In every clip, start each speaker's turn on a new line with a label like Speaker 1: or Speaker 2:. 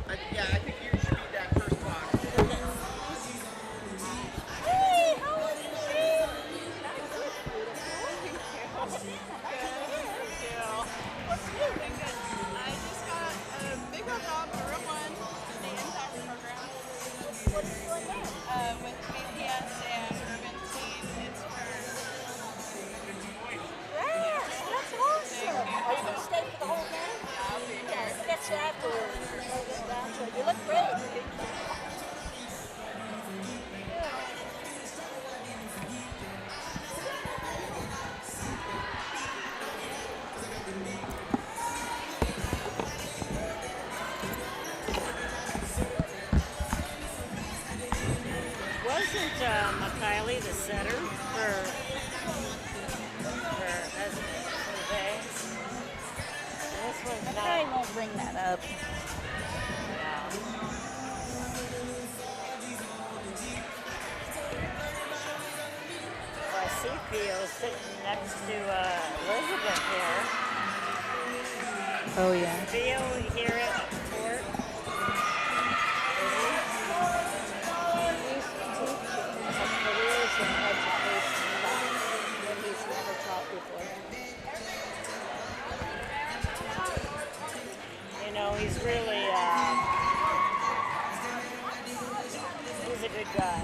Speaker 1: Yeah, I think you should be that first box.
Speaker 2: Hey, how are you? That was beautiful. Thank you. What's new?
Speaker 3: I just got a big rock job, a real one, the entire program
Speaker 2: What are you doing there?
Speaker 3: with VPS and urban teen. It's for
Speaker 2: Yes, that's awesome.
Speaker 3: Thank you.
Speaker 2: Are you going to stay for the whole day?
Speaker 3: I'll be
Speaker 2: Yeah,
Speaker 3: here.
Speaker 2: I'll get you afterwards. We'll get down to it. You look great.
Speaker 4: Wasn't McKiley the setter for Bay? This one's
Speaker 2: I
Speaker 4: not.
Speaker 2: won't bring that up.
Speaker 4: Yeah. Well, I see Theo sitting next to Elizabeth here.
Speaker 2: Oh, yeah.
Speaker 4: Theo here at Fort.
Speaker 2: He's teaching a careers in education that he's never taught before.
Speaker 4: You know, he's really, he's a good guy.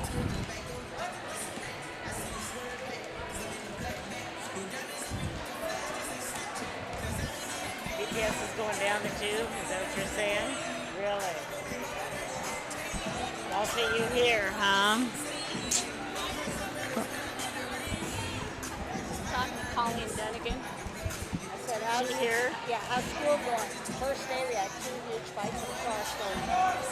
Speaker 4: VPS is going down the tube, is that what you're saying? Really? I'll see you here, huh?
Speaker 2: Talking to Colleen Dunnigan. I said, how's
Speaker 4: She's here?
Speaker 2: Yeah, how's school going? First day we had 2 huge fights in the crossroads.
Speaker 4: Now, is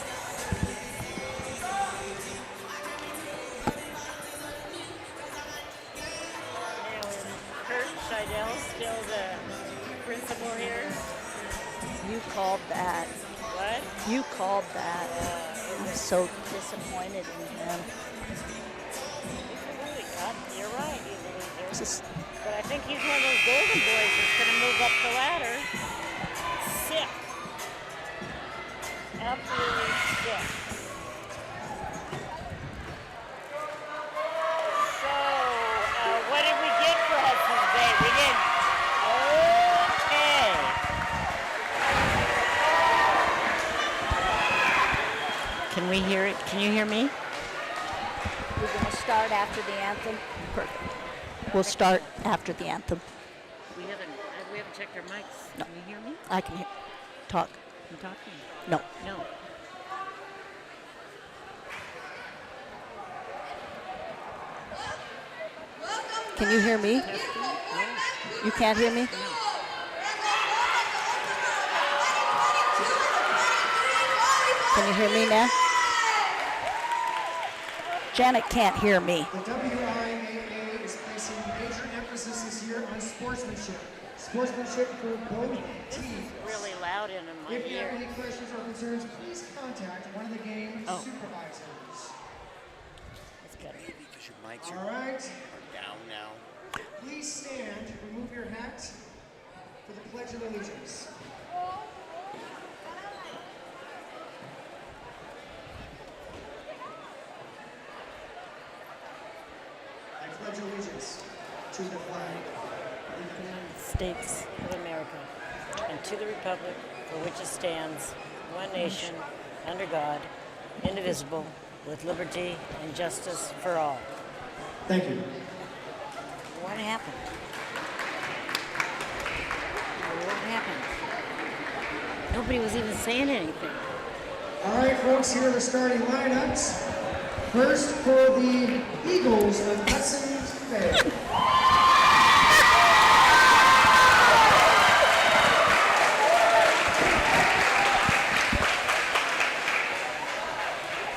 Speaker 4: Kurt Scheidel still the principal here?
Speaker 2: You called that.
Speaker 4: What?
Speaker 2: You called that. I'm so disappointed in him.
Speaker 4: You're right, he's a loser.
Speaker 2: Just,
Speaker 4: But I think he's one of those golden boys that's going to move up the ladder. Sick. Absolutely sick. So, what did we get for Hudson's Bay? We did. Okay. Can we hear it? Can you hear me?
Speaker 2: we're going to start after the anthem. Perfect. We'll start after the anthem.
Speaker 4: We haven't checked our mics.
Speaker 2: No.
Speaker 4: Can you hear me?
Speaker 2: I can talk.
Speaker 4: You talking?
Speaker 2: No.
Speaker 4: No.
Speaker 2: Can you hear me? You can't hear me? Can you hear me now? Janet can't hear me.
Speaker 5: The WIAA is placing major emphasis this year on sportsmanship. Sportsmanship for both teams.
Speaker 4: Really loud in my
Speaker 5: If you have
Speaker 4: ear.
Speaker 5: any questions or concerns, please contact one of the game
Speaker 4: Oh.
Speaker 5: supervisors.
Speaker 4: That's good.
Speaker 1: Because your mics
Speaker 5: All right,
Speaker 1: are down now.
Speaker 5: please stand, remove your hat for the Pledge of Allegiance. I pledge allegiance to the flag
Speaker 4: of the United States of America, and to the republic for which it stands, one nation, under God, indivisible, with liberty and justice for all.
Speaker 5: Thank you.
Speaker 4: What happened? What happened? Nobody was even saying anything.
Speaker 5: All right, folks, here are the starting lineups. First, for the Eagles of Hudson Bay.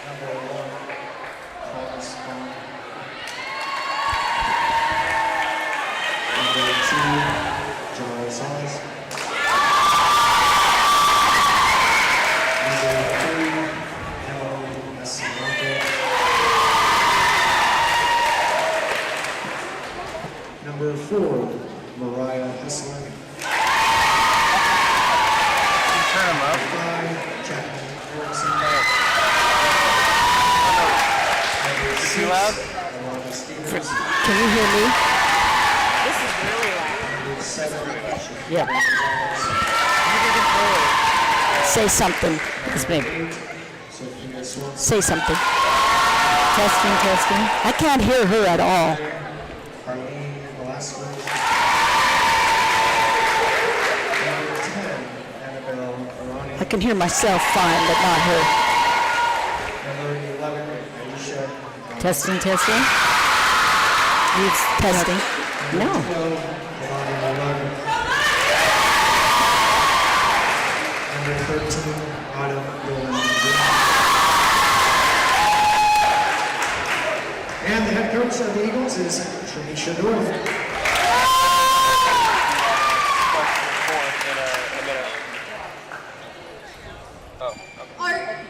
Speaker 5: Number 1, Thomas Bond. Number 2, John Size. Number 3, Emily Escalante.
Speaker 1: Too loud?
Speaker 2: Can you hear me?
Speaker 4: This is really loud.
Speaker 2: Yeah. Say something. Yes, baby. Say something. Testing, testing. I can't hear her at all. I can hear myself fine, but not her. Testing, testing. It's testing. No.
Speaker 5: Number 13, Autumn Golan. And the head coach of the Eagles is Tramisha North.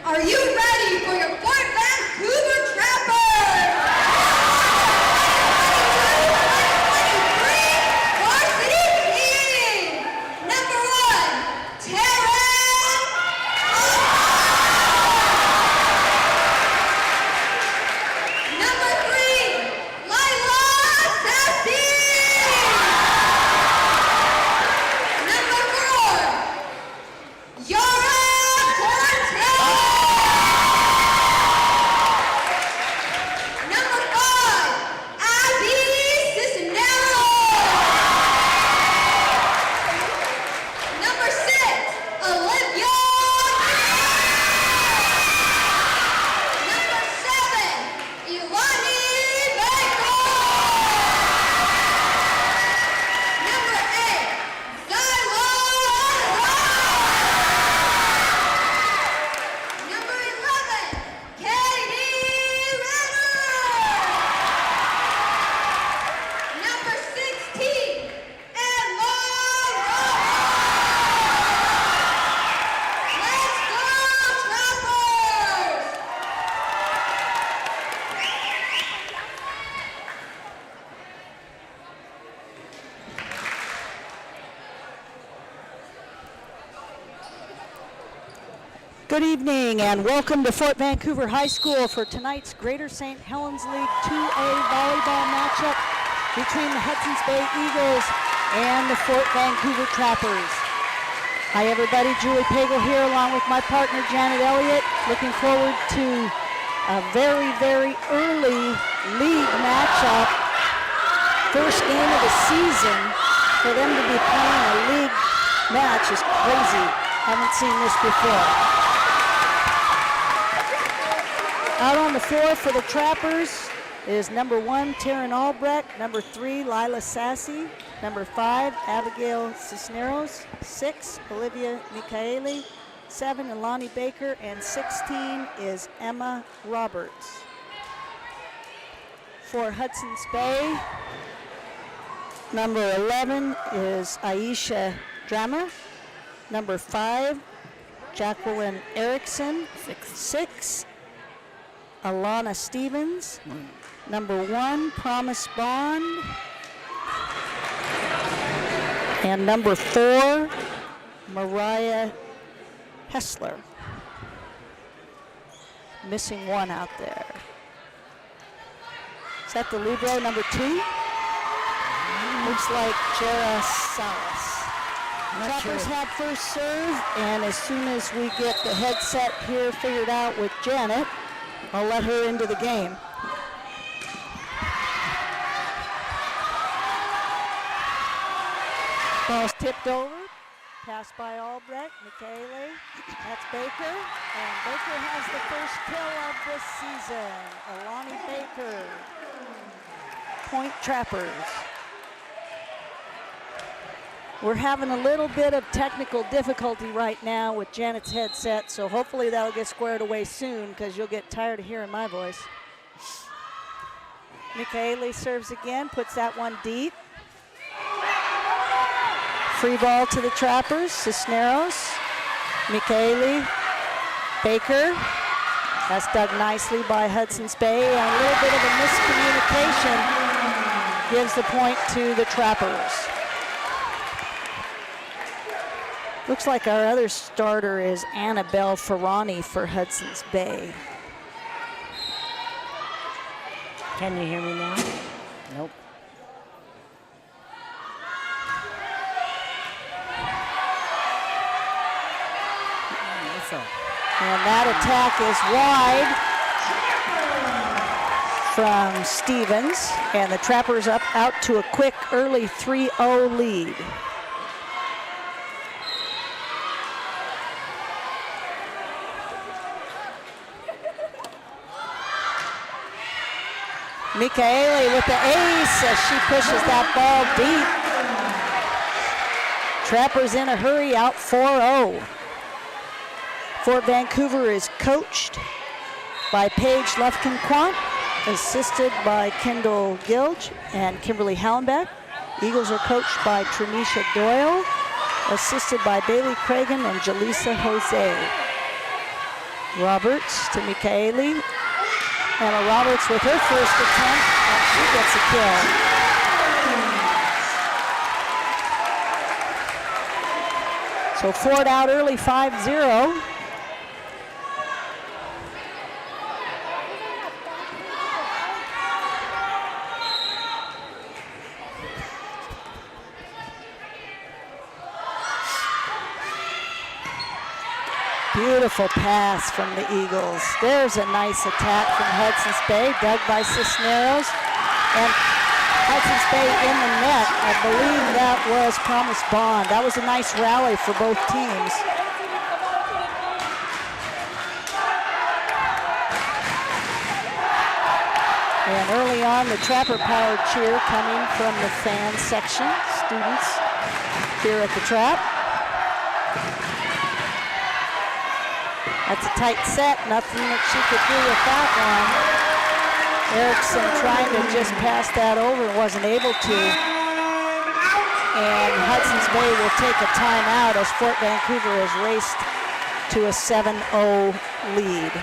Speaker 3: Are you ready for your Fort Vancouver Trappers? 2023 varsity team. Number 1, Taryn. Number 3, Lila Sassy. Number 4, Yara Cortez. Number 5, Abby Cisneros. Number 6, Olivia. Number 7, Ilani Baker. Number 8, Zyla Ross. Number 11, Katie Renner. Number 16, Emma Roberts. Let's go, Trappers!
Speaker 2: Good evening and welcome to Fort Vancouver High School for tonight's Greater St. Helens League 2A volleyball matchup between the Hudson's Bay Eagles and the Fort Vancouver Trappers. Hi everybody, Julie Pagel here along with my partner Janet Elliott. Looking forward to a very, very early league matchup. First game of the season. For them to be playing a league match is crazy. Haven't seen this before. Out on the floor for the Trappers is number 1, Taryn Albrecht, number 3, Lila Sassy, number 5, Abigail Cisneros, 6, Olivia Michaeli, 7, Ilani Baker, and 16 is Emma Roberts. For Hudson's Bay, number 11 is Aisha Drama, number 5, Jacqueline Erickson, 6, Alana Stevens, number 1, Promise Bond, and number 4, Mariah Hessler. Missing one out there. Is that the libero, number 2? Looks like Jera Salas. Trappers have first serve, and as soon as we get the headset here figured out with Janet, I'll let her into the game. Ball's tipped over, passed by Albrecht, Michaeli, that's Baker, and Baker has the first kill of this season. Alani Baker, point Trappers. We're having a little bit of technical difficulty right now with Janet's headset, so hopefully that'll get squared away soon because you'll get tired of hearing my voice. Michaeli serves again, puts that one deep. Free ball to the Trappers, Cisneros, Michaeli, Baker. That's dug nicely by Hudson's Bay, and a little bit of a miscommunication gives the point to the Trappers. Looks like our other starter is Annabelle Ferrani for Hudson's Bay.
Speaker 4: Can you hear me now? Nope.
Speaker 2: And that attack is wide from Stevens, and the Trappers up out to a quick early 3-0 lead. Michaeli with the ace as she pushes that ball deep. Trappers in a hurry, out 4-0. Fort Vancouver is coached by Paige Lufkin-Quant, assisted by Kendall Gilge and Kimberly Hallenbeck. Eagles are coached by Trinisha Doyle, assisted by Bailey Cragen and Jaleesa Jose. Roberts to Michaeli. Anna Roberts with her first attempt, and she gets a kill. So Fort out early, 5-0. Beautiful pass from the Eagles. There's a nice attack from Hudson's Bay, dug by Cisneros. And Hudson's Bay in the net. I believe that was Promise Bond. That was a nice rally for both teams. And early on, the Trapper Power cheer coming from the fan section, students here at the Trap. That's a tight set, nothing that she could do with that one. Erickson trying to just pass that over, wasn't able to. And Hudson's Bay will take a timeout as Fort Vancouver has raced to a 7-0 lead.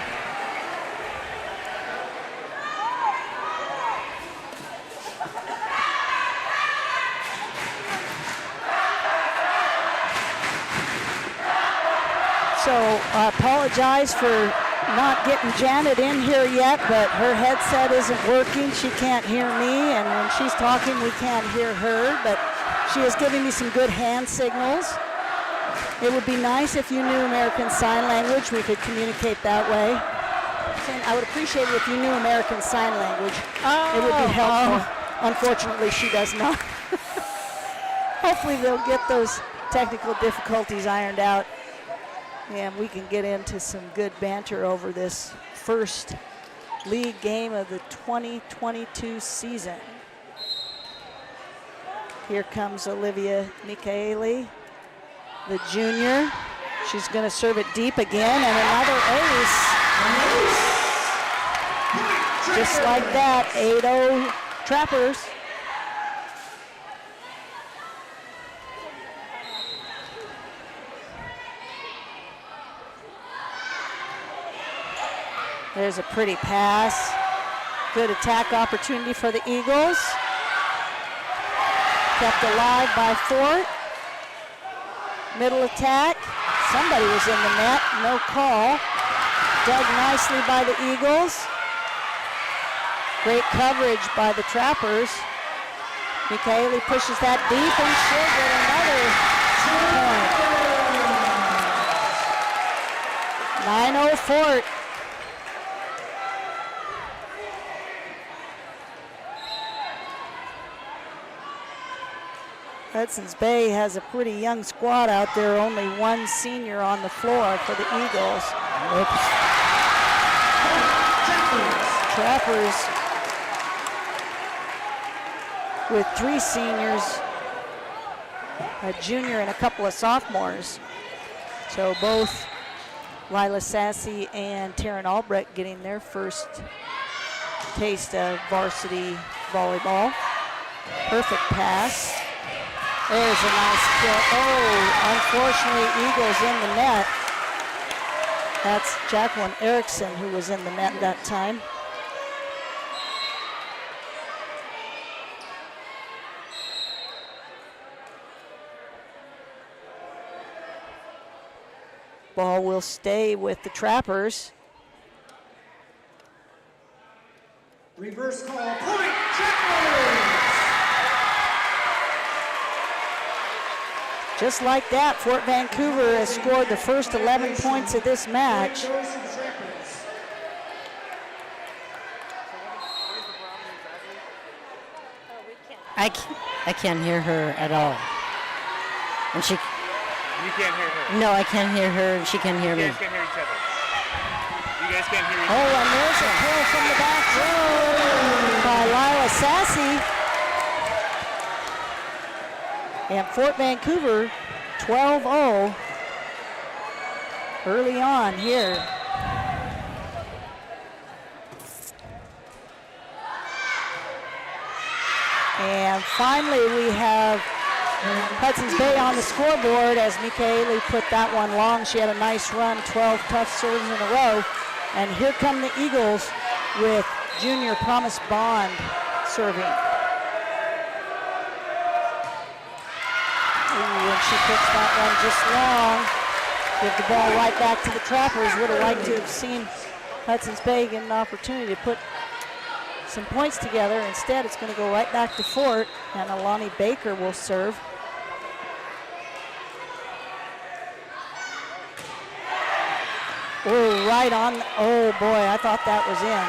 Speaker 2: So I apologize for not getting Janet in here yet, but her headset isn't working. She can't hear me, and when she's talking, we can't hear her, but she is giving me some good hand signals. It would be nice if you knew American Sign Language. We could communicate that way. I would appreciate it if you knew American Sign Language. It would be helpful. Unfortunately, she does not. Hopefully they'll get those technical difficulties ironed out, and we can get into some good banter over this first league game of the 2022 season. Here comes Olivia Michaeli, the junior. She's going to serve it deep again, and another ace. Just like that, 8-0 Trappers. There's a pretty pass. Good attack opportunity for the Eagles. Kept alive by Fort. Middle attack. Somebody was in the net, no call. Dug nicely by the Eagles. Great coverage by the Trappers. Michaeli pushes that deep, and she'll get another point. 9-0 Fort. Hudson's Bay has a pretty young squad out there, only one senior on the floor for the Eagles. Oops. Trappers with 3 seniors, a junior and a couple of sophomores. So both Lila Sassy and Taryn Albrecht getting their first taste of varsity volleyball. Perfect pass. There's a nice kill. Oh, unfortunately, Eagles in the net. That's Jacqueline Erickson who was in the net that time. Ball will stay with the Trappers.
Speaker 5: Reverse call, point, Trappers!
Speaker 2: Just like that, Fort Vancouver has scored the first 11 points of this match.
Speaker 5: Point goes to the Trappers.
Speaker 4: I can't hear her at all. And she,
Speaker 1: You can't hear her.
Speaker 4: no, I can't hear her and she can't hear
Speaker 1: You
Speaker 4: me.
Speaker 1: guys can't hear each other. You guys can't hear each
Speaker 2: Oh,
Speaker 1: other.
Speaker 2: and there's a kill from the back row by Lila Sassy. And Fort Vancouver, 12-0 early on here. And finally, we have Hudson's Bay on the scoreboard as Michaeli put that one long. She had a nice run, 12 tough serves in a row. And here come the Eagles with junior Promise Bond serving. Ooh, and she puts that one just long. Give the ball right back to the Trappers. Would have liked to have seen Hudson's Bay get an opportunity to put some points together. Instead, it's going to go right back to Fort, and Alani Baker will serve. Oh, right on. Oh, boy, I thought that was in.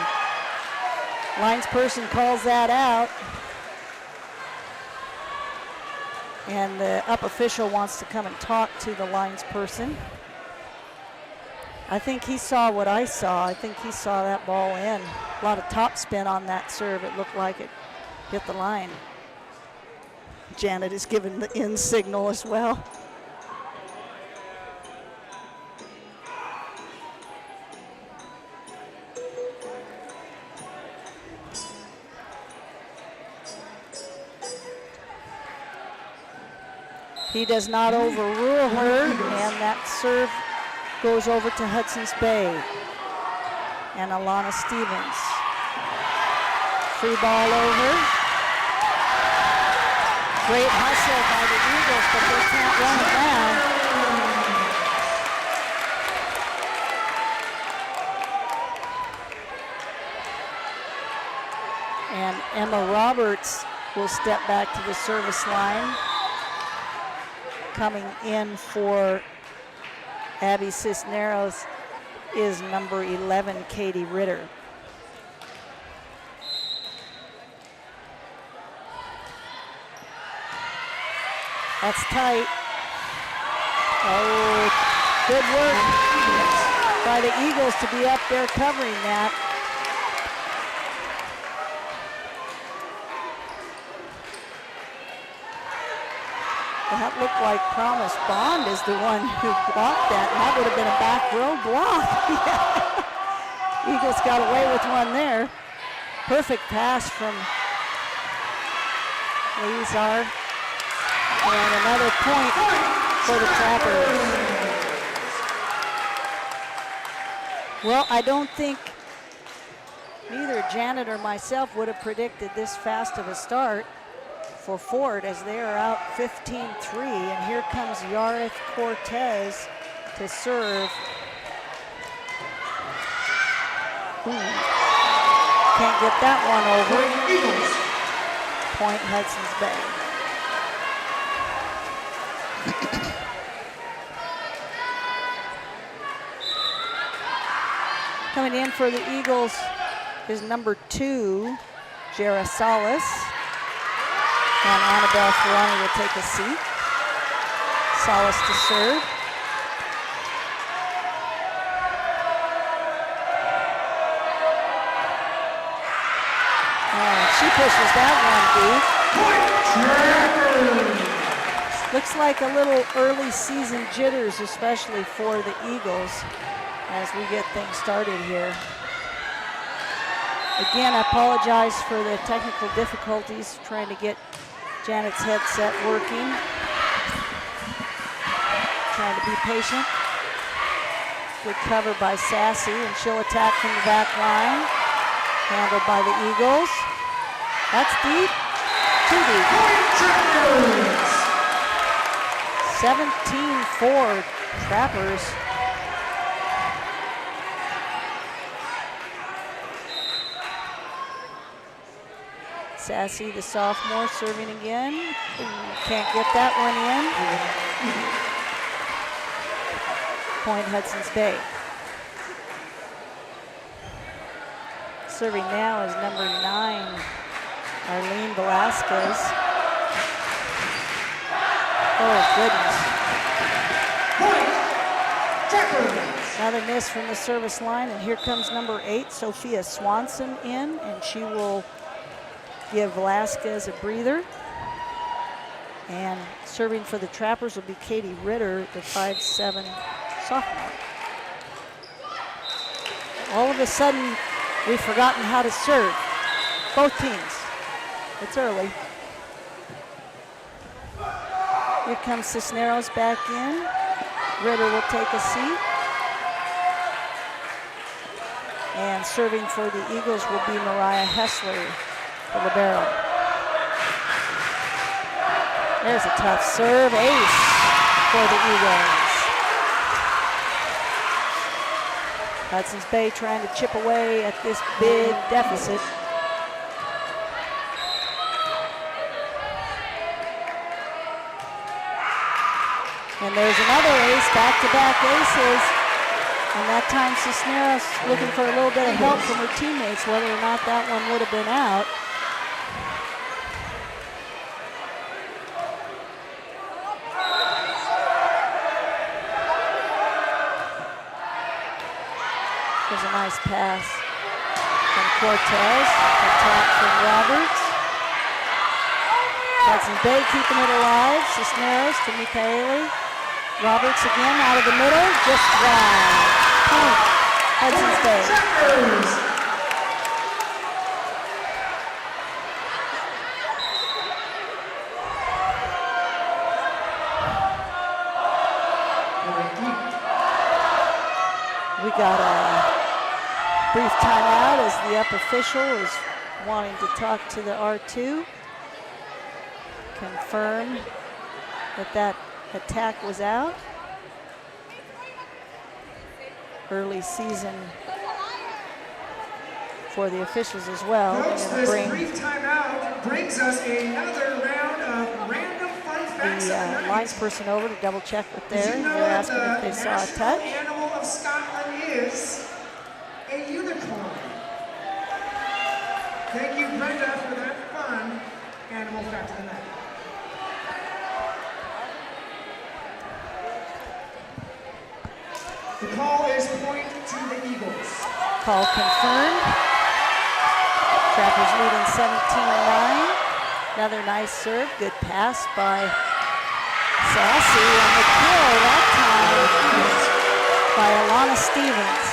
Speaker 2: Linesperson calls that out. And the up official wants to come and talk to the linesperson. I think he saw what I saw. I think he saw that ball in. A lot of top spin on that serve. It looked like it hit the line. Janet is giving the in signal as well. He does not overrule her, and that serve goes over to Hudson's Bay and Alana Stevens. Free ball over. Great hustle by the Eagles, but they can't run it down. And Emma Roberts will step back to the service line. Coming in for Abby Cisneros is number 11, Katie Ritter. That's tight. Oh, good work by the Eagles to be up there covering that. That looked like Promise Bond is the one who blocked that, and that would have been a back row block. Eagles got away with one there. Perfect pass from Lizar. And another point for the Trappers. Well, I don't think neither Janet or myself would have predicted this fast of a start for Fort as they are out 15-3, and here comes Yareth Cortez to serve. Can't get that one over. Point Hudson's Bay. Coming in for the Eagles is number 2, Jara Salas. And Annabelle Ferrani will take a seat. Salas to serve. She pushes that one deep. Looks like a little early season jitters, especially for the Eagles, as we get things started here. Again, I apologize for the technical difficulties trying to get Janet's headset working. Trying to be patient. Good cover by Sassy, and she'll attack from the back line. Handled by the Eagles. That's deep. Too deep. 17-4 Trappers. Sassy, the sophomore, serving again. Ooh, can't get that one in. Point Hudson's Bay. Serving now is number 9, Arlene Velasquez. Oh, goodness. Another miss from the service line, and here comes number 8, Sophia Swanson in, and she will give Velasquez a breather. And serving for the Trappers will be Katie Ritter, the 5'7" sophomore. All of a sudden, we've forgotten how to serve. Both teams. It's early. Here comes Cisneros back in. Ritter will take a seat. And serving for the Eagles will be Mariah Hessler, the libero. There's a tough serve, ace for the Eagles. Hudson's Bay trying to chip away at this big deficit. And there's another ace, back-to-back aces. And that time Cisneros looking for a little bit of help from her teammates, whether or not that one would have been out. There's a nice pass from Cortez, attack from Roberts. Hudson's Bay keeping it alive. Cisneros to Michaeli. Roberts again out of the middle, just wide. Point, Hudson's Bay. We got a brief timeout as the up official is wanting to talk to the R2. Confirm that attack was out. Early season for the officials as well.
Speaker 5: Folks, this brief timeout brings us another round of random fun facts.
Speaker 2: The lines person over to double check with there. They're asking if they saw a touch.
Speaker 5: The animal of Scotland is a unicorn. Thank you, Brenda, for that fun animal fact of the night. The call is point to the Eagles.
Speaker 2: Call confirmed. Trappers leading 17-9. Another nice serve, good pass by Sassy, and the kill that time by Alana Stevens.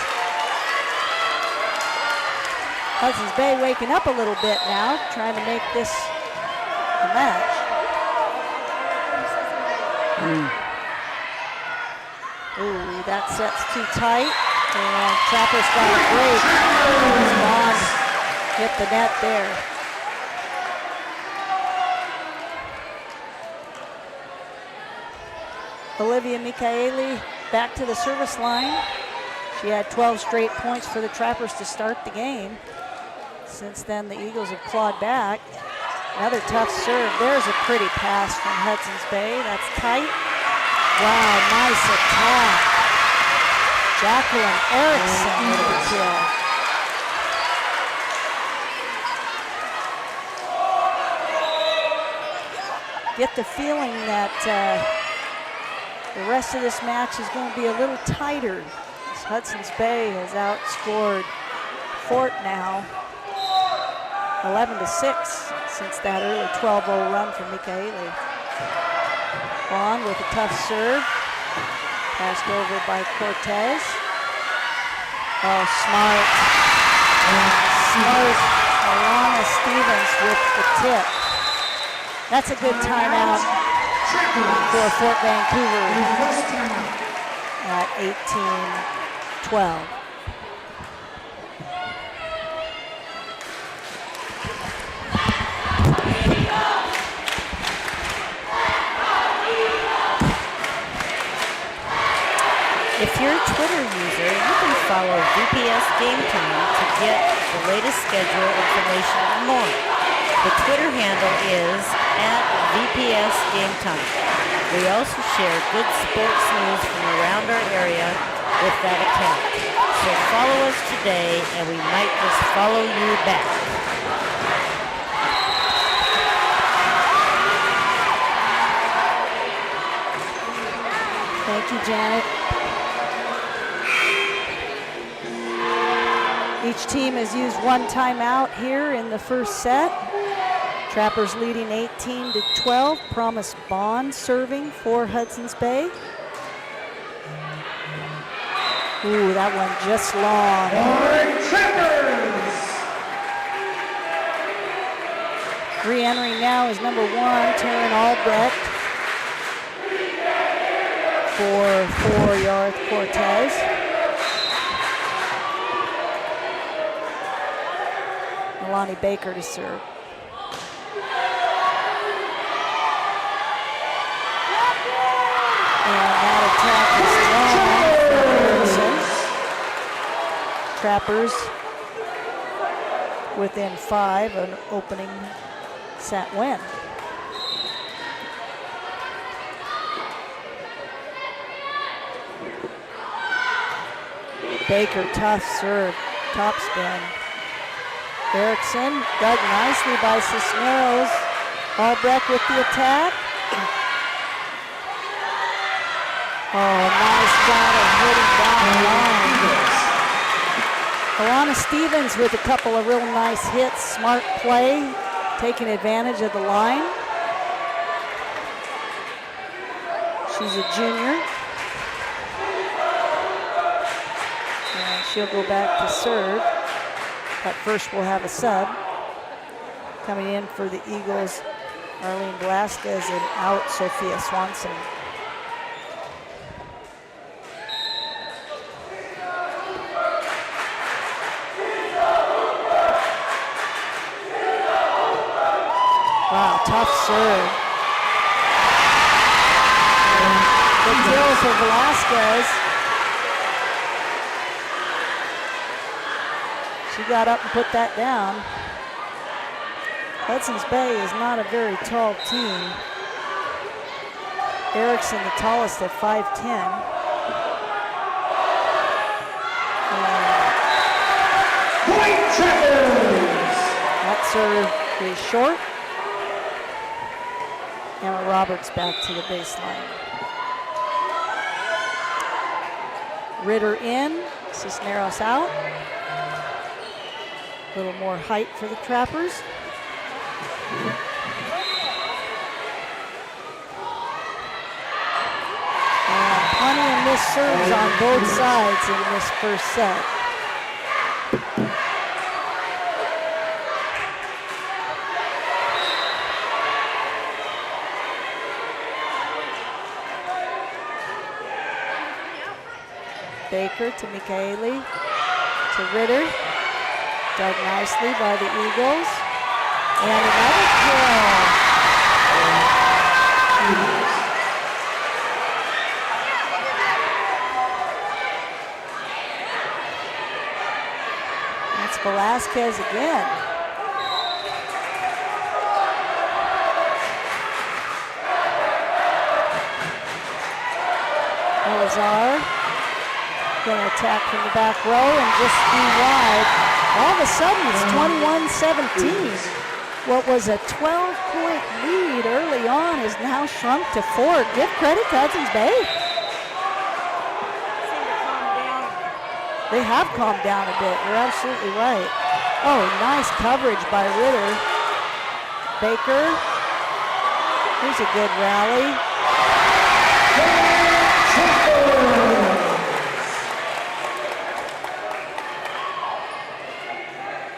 Speaker 2: Hudson's Bay waking up a little bit now, trying to make this a match. Ooh, that set's too tight, and Trappers got a break. Bond hit the net there. Olivia Michaeli back to the service line. She had 12 straight points for the Trappers to start the game. Since then, the Eagles have clawed back. Another tough serve. There's a pretty pass from Hudson's Bay. That's tight. Wow, nice attack. Jacqueline Erickson with the kill. Get the feeling that the rest of this match is going to be a little tighter. As Hudson's Bay has outscored Fort now 11-6 since that early 12-0 run from Michaeli. Bond with a tough serve. Passed over by Cortez. Oh, smart. Smart Alana Stevens with the tip. That's a good timeout for Fort Vancouver at 18-12.
Speaker 4: If you're a Twitter user, you can follow VPS Game Time to get the latest schedule information and more. The Twitter handle is @VPS Game Time. We also share good sports news from around our area with that account. So follow us today and we might just follow you back.
Speaker 2: Thank you, Janet. Each team has used one timeout here in the first set. Trappers leading 18-12. Promise Bond serving for Hudson's Bay. Ooh, that one just long.
Speaker 5: Trappers!
Speaker 2: Re-entering now is number 1, Taryn Albrecht for Yarth Cortez. Milani Baker to serve. And that attack is long for Hudson. Trappers within 5, an opening set win. Baker, tough serve, top spin. Erickson dug nicely by Cisneros. Albrecht with the attack. Oh, nice job of hitting down the line. Alana Stevens with a couple of real nice hits. Smart play, taking advantage of the line. She's a junior. And she'll go back to serve. But first we'll have a sub. Coming in for the Eagles, Arlene Velasquez, and out Sophia Swanson. Wow, tough serve. Good kill for Velasquez. She got up and put that down. Hudson's Bay is not a very tall team. Erickson, the tallest at 5'10".
Speaker 5: Point Trappers!
Speaker 2: That serve is short. Emma Roberts back to the baseline. Ritter in, Cisneros out. A little more height for the Trappers. And plenty of missed serves on both sides in this first set. Baker to Michaeli, to Ritter. Dug nicely by the Eagles. And another kill. That's Velasquez again. Elazar going to attack from the back row and just be wide. All of a sudden, it's 21-17. What was a 12-point lead early on is now shrunk to 4. Give credit to Hudson's Bay. They have calmed down a bit. You're absolutely right. Oh, nice coverage by Ritter. Baker. Here's a good rally.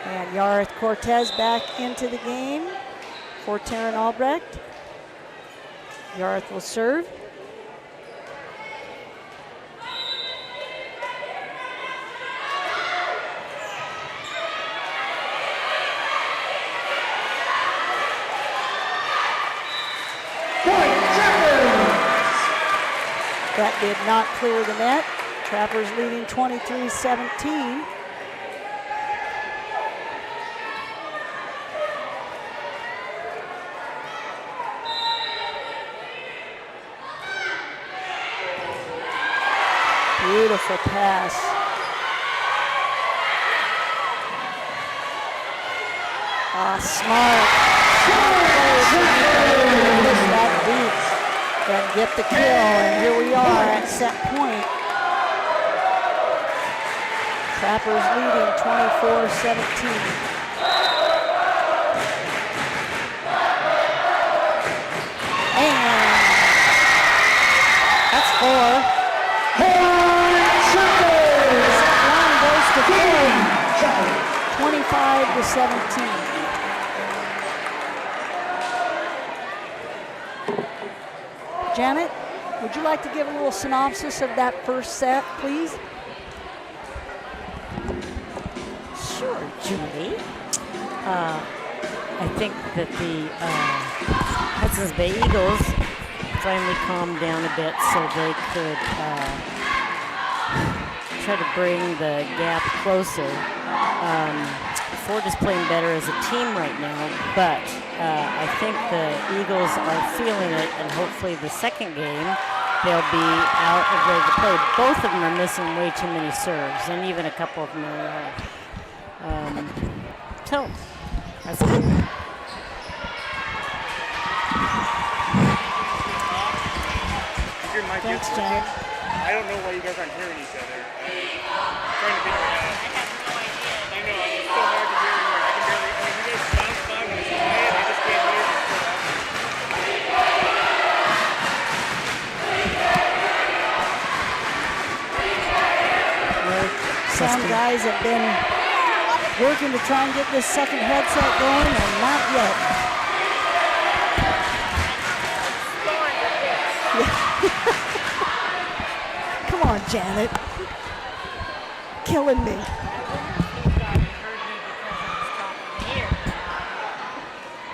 Speaker 2: And Yarth Cortez back into the game for Taryn Albrecht. Yarth will serve. That did not clear the net. Trappers leading 23-17. Beautiful pass. Smart. Push that deep and get the kill. And here we are at set point. Trappers leading 24-17. And that's 4. Set one goes to 4. 25-17. Janet, would you like to give a little synopsis of that first set, please?
Speaker 4: Sure, Julie. I think that the Hudson's Bay Eagles finally calmed down a bit so they could try to bring the gap closer. Ford is playing better as a team right now, but I think the Eagles are feeling it, and hopefully the second game they'll be out and ready to play. Both of them are missing way too many serves, and even a couple of them are. So that's good.
Speaker 2: Thanks, Janet.
Speaker 1: I don't know why you guys aren't hearing each other. I'm trying to figure it out. I know, it's so hard to hear anymore. I can barely, I mean, you guys bounce by when it's quiet, I just can't hear it.
Speaker 2: Some guys have been working to try and get this second headset going, and not yet. Come on, Janet. Killing me.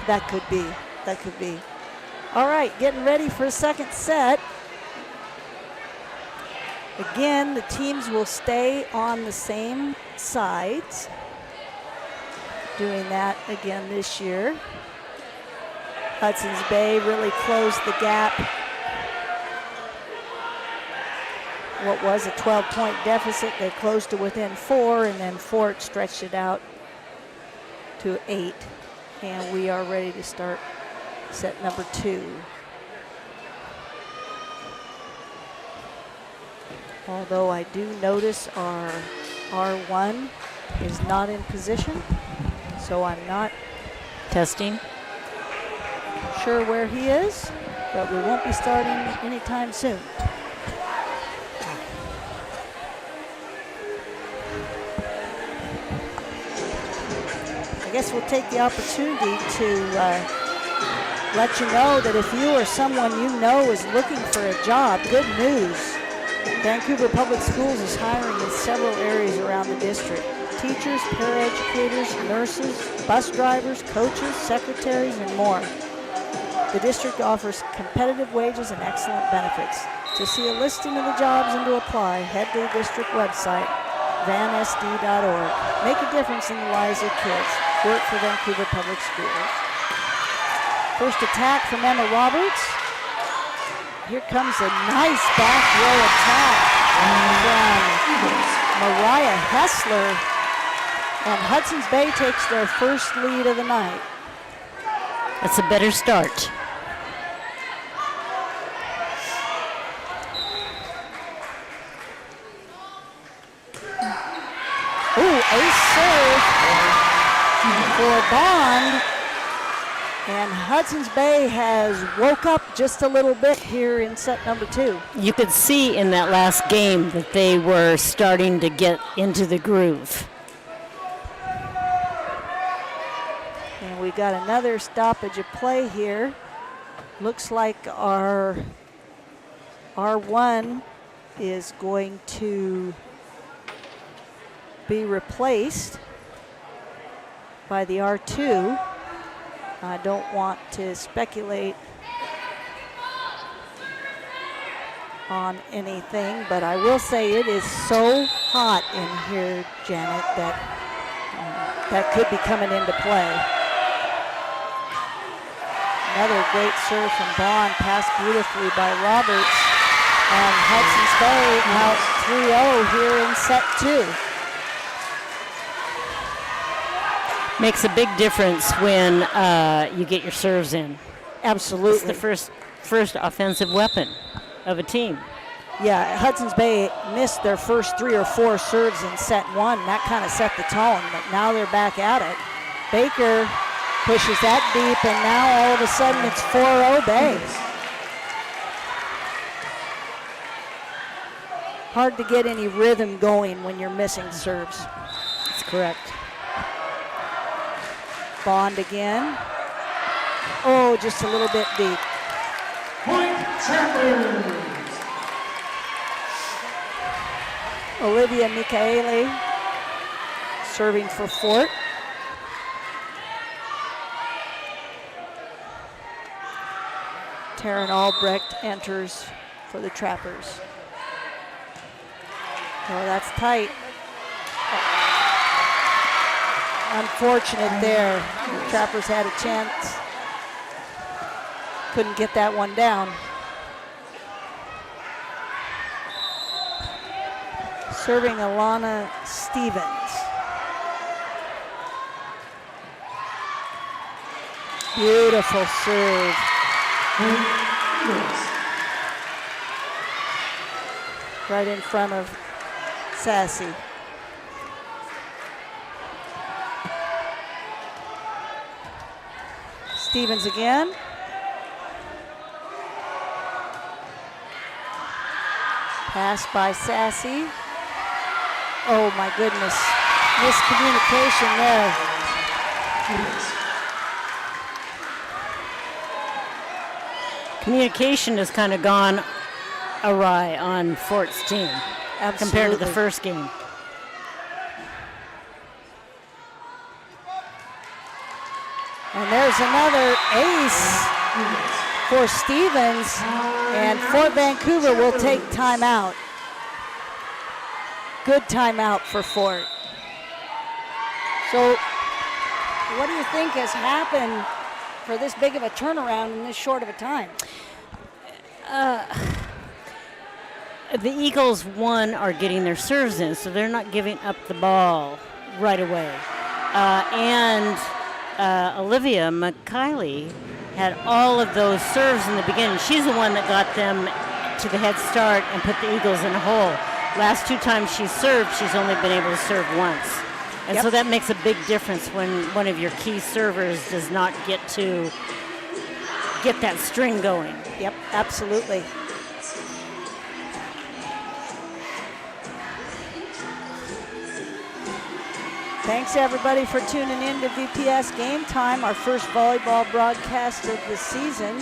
Speaker 2: That could be. That could be. All right, getting ready for a second set. Again, the teams will stay on the same sides. Doing that again this year. Hudson's Bay really closed the gap. What was a 12-point deficit, they closed to within 4, and then Fort stretched it out to 8. And we are ready to start set number 2. Although I do notice our R1 is not in position, so I'm not
Speaker 4: Testing.
Speaker 2: sure where he is, but we won't be starting anytime soon. I guess we'll take the opportunity to let you know that if you or someone you know is looking for a job, good news. Vancouver Public Schools is hiring in several areas around the district. Teachers, paraeducators, nurses, bus drivers, coaches, secretaries, and more. The district offers competitive wages and excellent benefits. To see a listing of the jobs and to apply, head to the district website, vansd.org. Make a difference in the lives of kids. Work for Vancouver Public Schools. First attack from Emma Roberts. Here comes a nice back row attack from Mariah Hessler. And Hudson's Bay takes their first lead of the night.
Speaker 4: That's a better start.
Speaker 2: Ooh, ace serve for Bond. And Hudson's Bay has woke up just a little bit here in set number 2.
Speaker 4: You could see in that last game that they were starting to get into the groove.
Speaker 2: And we got another stoppage of play here. Looks like our R1 is going to be replaced by the R2. I don't want to speculate on anything, but I will say it is so hot in here, Janet, that that could be coming into play. Another great serve from Bond, passed beautifully by Roberts, and Hudson's Bay out 3-0 here in set 2.
Speaker 4: Makes a big difference when you get your serves in.
Speaker 2: Absolutely.
Speaker 4: It's the first offensive weapon of a team.
Speaker 2: Yeah, Hudson's Bay missed their first 3 or 4 serves in set 1. That kind of set the tone, but now they're back at it. Baker pushes that deep, and now all of a sudden it's 4-0 Bay. Hard to get any rhythm going when you're missing serves.
Speaker 4: That's correct.
Speaker 2: Bond again. Oh, just a little bit deep.
Speaker 5: Point Trappers.
Speaker 2: Olivia Michaeli serving for Fort. Taryn Albrecht enters for the Trappers. Oh, that's tight. Unfortunate there. The Trappers had a chance. Couldn't get that one down. Serving Alana Stevens. Beautiful serve. Right in front of Sassy. Stevens again. Pass by Sassy. Oh my goodness, miscommunication there.
Speaker 4: Communication has kind of gone awry on Fort's team.
Speaker 2: Absolutely.
Speaker 4: Compared to the first game.
Speaker 2: And there's another ace for Stevens, and Fort Vancouver will take timeout. Good timeout for Fort. So what do you think has happened for this big of a turnaround in this short of a time?
Speaker 4: The Eagles, one, are getting their serves in, so they're not giving up the ball right away. Olivia McKiley had all of those serves in the beginning. She's the one that got them to the head start and put the Eagles in a hole. Last 2 times she's served, she's only been able to serve once. And so that makes a big difference when one of your key servers does not get to get that string going.
Speaker 2: Yep, absolutely. Thanks everybody for tuning in to VPS Game Time, our first volleyball broadcast of the season.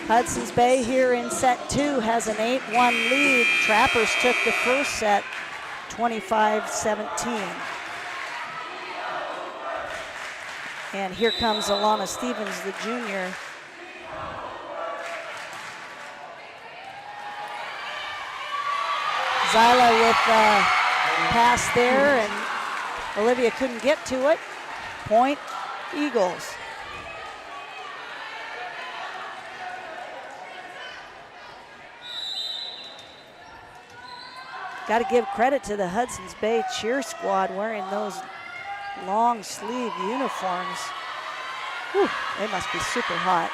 Speaker 2: Hudson's Bay here in set 2 has an 8-1 lead. Trappers took the first set 25-17. And here comes Alana Stevens, the junior. Zyla with a pass there, and Olivia couldn't get to it. Point Eagles. Got to give credit to the Hudson's Bay cheer squad wearing those long sleeve uniforms. Whew, they must be super hot.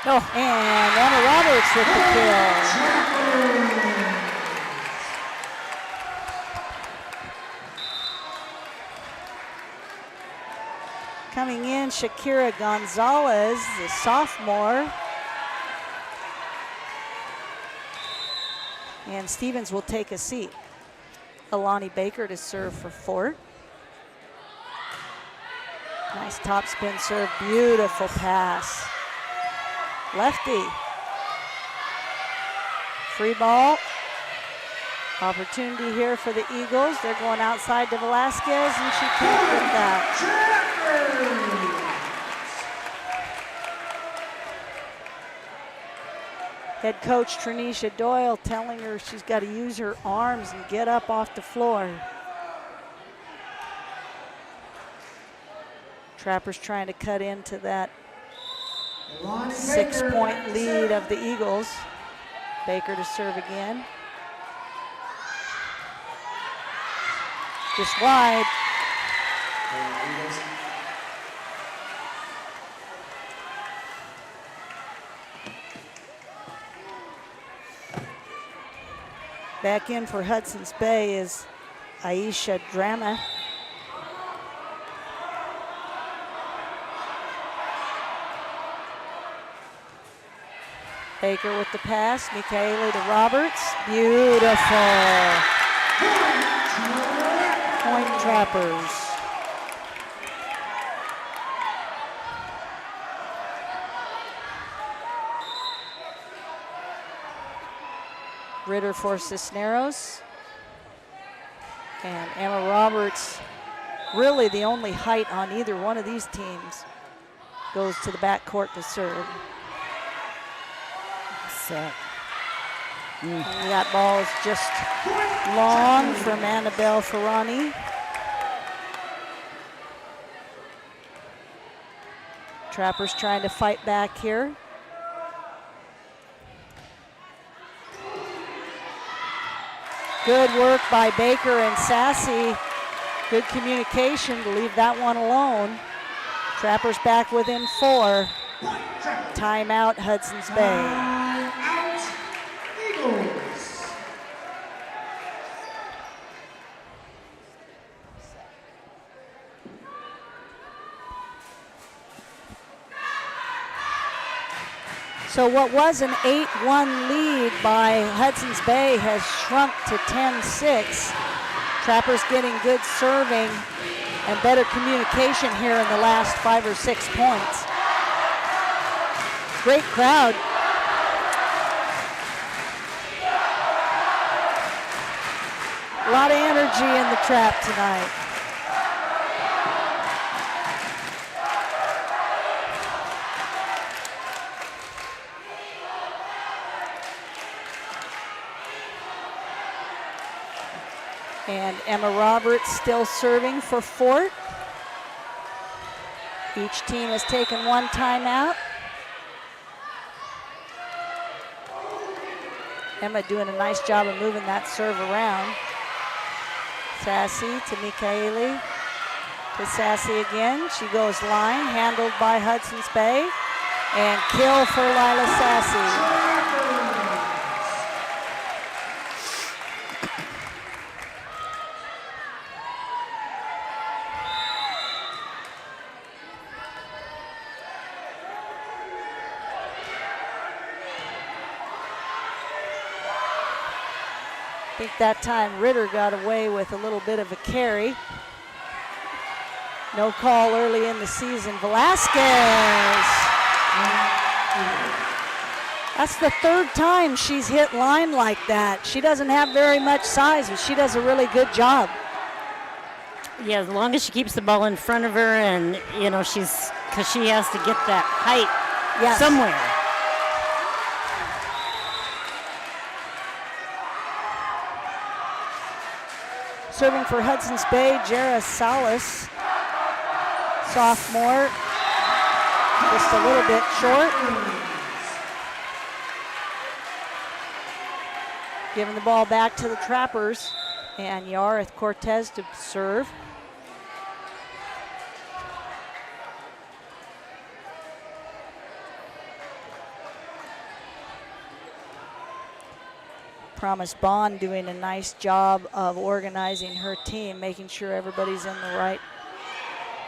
Speaker 2: Oh, and Emma Roberts with the kill. Coming in, Shakira Gonzalez, the sophomore. And Stevens will take a seat. Alani Baker to serve for Fort. Nice top spin serve, beautiful pass. Lefty. Free ball. Opportunity here for the Eagles. They're going outside to Velasquez, and she can't get that. Head coach Trinisha Doyle telling her she's got to use her arms and get up off the floor. Trappers trying to cut into that 6-point lead of the Eagles. Baker to serve again. Just wide. Back in for Hudson's Bay is Aisha Drama. Baker with the pass, Michaela to Roberts. Beautiful. Point Trappers. Ritter for Cisneros. And Emma Roberts, really the only height on either one of these teams, goes to the back court to serve. That ball is just long from Annabelle Ferrani. Trappers trying to fight back here. Good work by Baker and Sassy. Good communication to leave that one alone. Trappers back within 4. Timeout, Hudson's Bay. So what was an 8-1 lead by Hudson's Bay has shrunk to 10-6. Trappers getting good serving and better communication here in the last 5 or 6 points. Great crowd. A lot of energy in the trap tonight. And Emma Roberts still serving for Fort. Each team has taken 1 timeout. Emma doing a nice job of moving that serve around. Sassy to Michaeli, to Sassy again. She goes line, handled by Hudson's Bay. And kill for Lila Sassy. I think that time Ritter got away with a little bit of a carry. No call early in the season. Velasquez. That's the 3rd time she's hit line like that. She doesn't have very much size, but she does a really good job.
Speaker 4: Yeah, as long as she keeps the ball in front of her and, you know, because she has to get that height somewhere.
Speaker 2: Serving for Hudson's Bay, Jara Salas, sophomore, just a little bit short. Giving the ball back to the Trappers, and Yarith Cortez to serve. Promise Bond doing a nice job of organizing her team, making sure everybody's in the right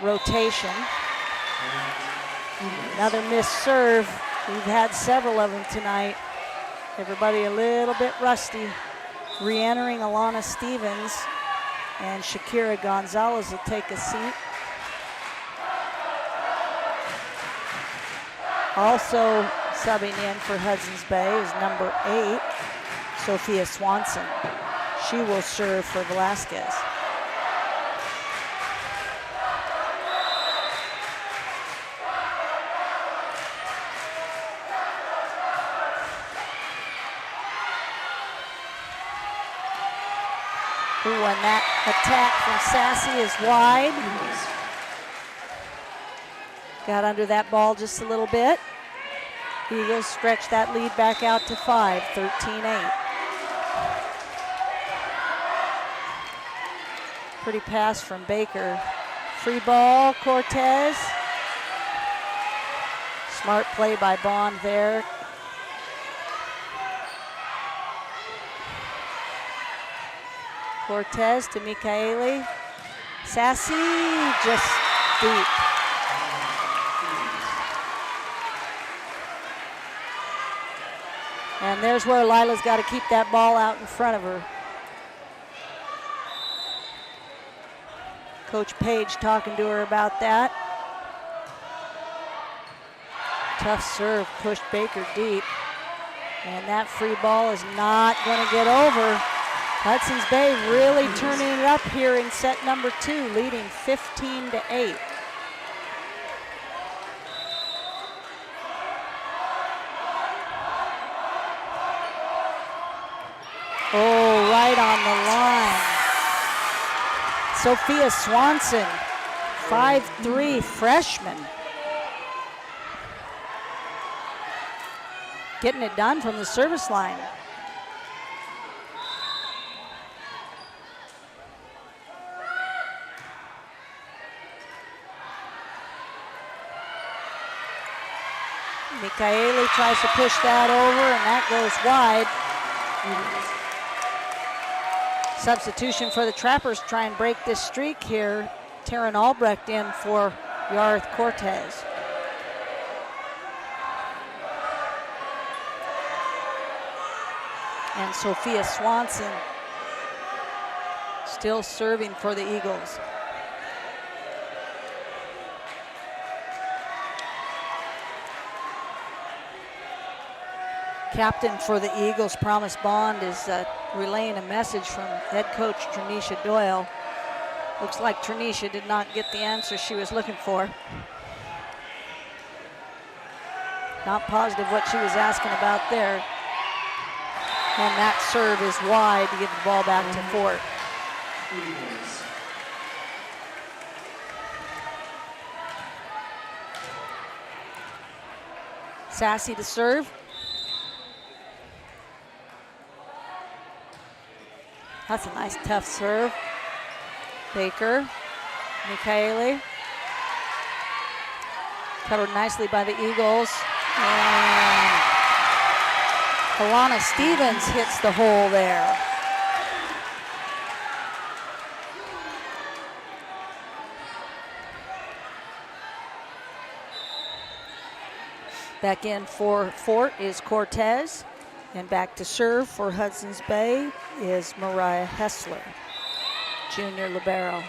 Speaker 2: rotation. Another missed serve. We've had several of them tonight. Everybody a little bit rusty. Re-entering Alana Stevens, and Shakira Gonzalez will take a seat. Also subbing in for Hudson's Bay is number 8. Sophia Swanson. She will serve for Velasquez. Ooh, and that attack from Sassy is wide. Got under that ball just a little bit. Eagles stretch that lead back out to 5, 13-8. Pretty pass from Baker. Free ball, Cortez. Smart play by Bond there. Cortez to Michaeli. Sassy, just deep. And there's where Lila's got to keep that ball out in front of her. Coach Page talking to her about that. Tough serve, pushed Baker deep. And that free ball is not going to get over. Hudson's Bay really turning it up here in set number 2, leading 15-8. Oh, right on the line. Sophia Swanson, 5'3" freshman. Getting it done from the service line. Michaeli tries to push that over, and that goes wide. Substitution for the Trappers, try and break this streak here. Taryn Albrecht in for Yarth Cortez. And Sophia Swanson still serving for the Eagles. Captain for the Eagles, Promise Bond, is relaying a message from head coach Tranisha Doyle. Looks like Tranisha did not get the answer she was looking for. Not positive what she was asking about there. And that serve is wide to give the ball back to Fort. Sassy to serve. That's a nice tough serve. Baker, Michaeli. Covered nicely by the Eagles. And Alana Stevens hits the hole there. Back in for Fort is Cortez. And back to serve for Hudson's Bay is Mariah Hessler, junior libero.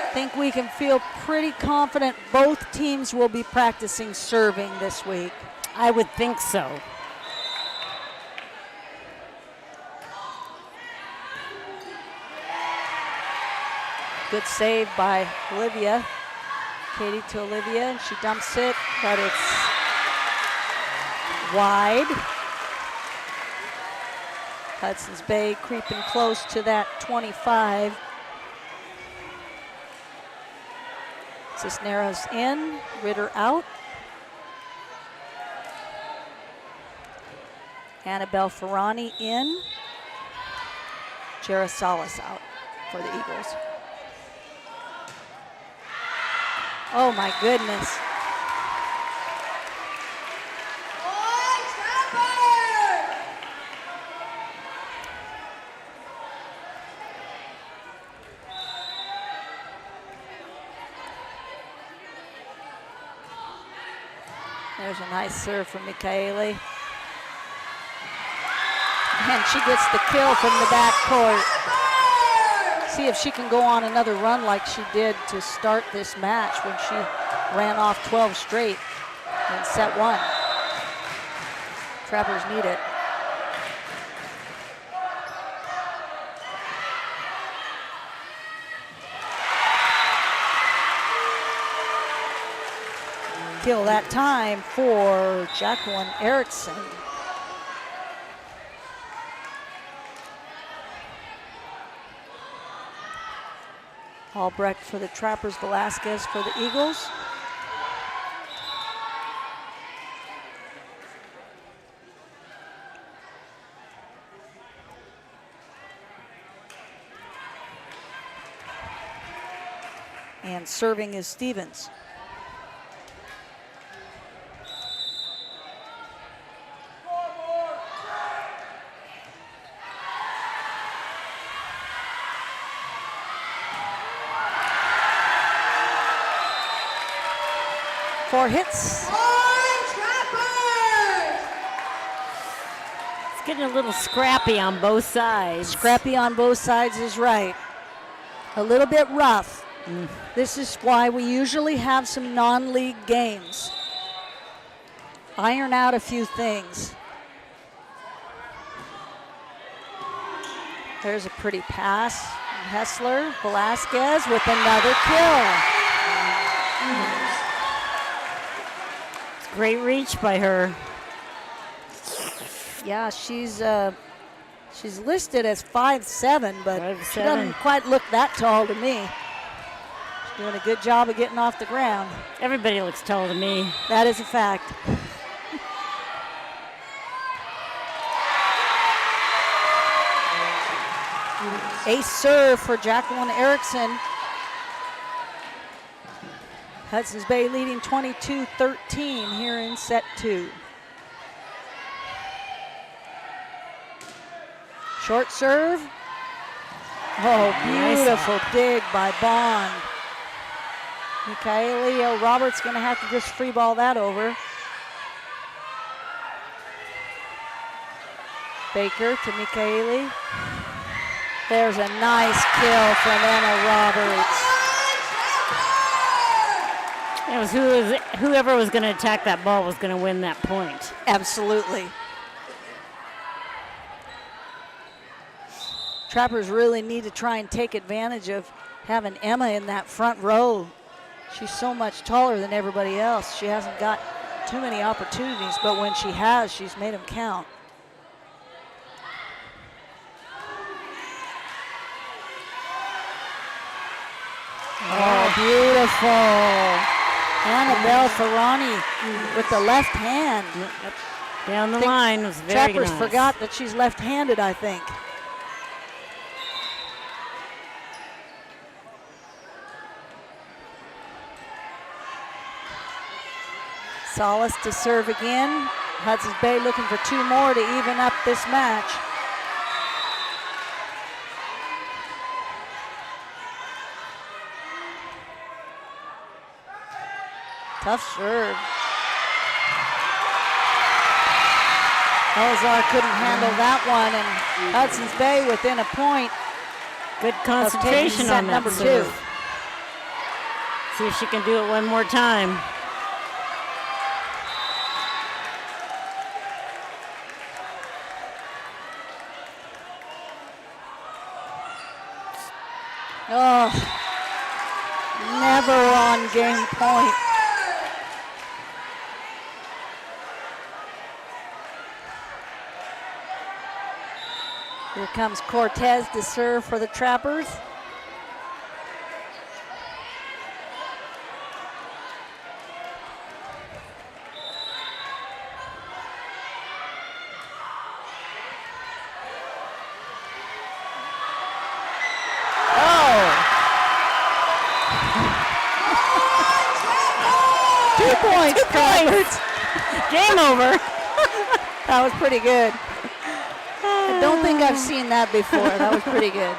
Speaker 2: I think we can feel pretty confident both teams will be practicing serving this week.
Speaker 4: I would think so.
Speaker 2: Good save by Olivia. Katie to Olivia, and she dumps it, but it's wide. Hudson's Bay creeping close to that 25. Cisneros in, Ritter out. Annabelle Ferrani in. Jara Salas out for the Eagles. Oh my goodness. There's a nice serve from Michaeli. And she gets the kill from the back court. See if she can go on another run like she did to start this match when she ran off 12 straight in set 1. Trappers need it. Kill that time for Jacqueline Erickson. Albrecht for the Trappers, Velasquez for the Eagles. And serving is Stevens. Four hits.
Speaker 4: It's getting a little scrappy on both sides.
Speaker 2: Scrappy on both sides is right. A little bit rough. This is why we usually have some non-league games. Iron out a few things. There's a pretty pass. Hessler, Velasquez with another kill.
Speaker 4: Great reach by her.
Speaker 2: Yeah, she's listed as 5'7", but
Speaker 4: 5'7".
Speaker 2: she doesn't quite look that tall to me. She's doing a good job of getting off the ground.
Speaker 4: Everybody looks tall to me.
Speaker 2: That is a fact. Ace serve for Jacqueline Erickson. Hudson's Bay leading 22-13 here in set 2. Short serve. Oh, beautiful dig by Bond. Michaeli Roberts going to have to just free ball that over. Baker to Michaeli. There's a nice kill from Emma Roberts.
Speaker 4: It was whoever was going to attack that ball was going to win that point.
Speaker 2: Absolutely. Trappers really need to try and take advantage of having Emma in that front row. She's so much taller than everybody else. She hasn't got too many opportunities, but when she has, she's made them count. Oh, beautiful. Annabelle Ferrani with the left hand.
Speaker 4: Down the line was very
Speaker 2: Trappers
Speaker 4: nice.
Speaker 2: forgot that she's left-handed, I think. Solis to serve again. Hudson's Bay looking for 2 more to even up this match. Tough serve. Elazar couldn't handle that one, and Hudson's Bay within a point.
Speaker 4: Good concentration
Speaker 2: set
Speaker 4: on that
Speaker 2: number
Speaker 4: serve.
Speaker 2: 2.
Speaker 4: See if she can do it one more time.
Speaker 2: Oh, never on game point. Here comes Cortez to serve for the Trappers. Points.
Speaker 4: Game over.
Speaker 2: That was pretty good. I don't think I've seen that before. That was pretty good.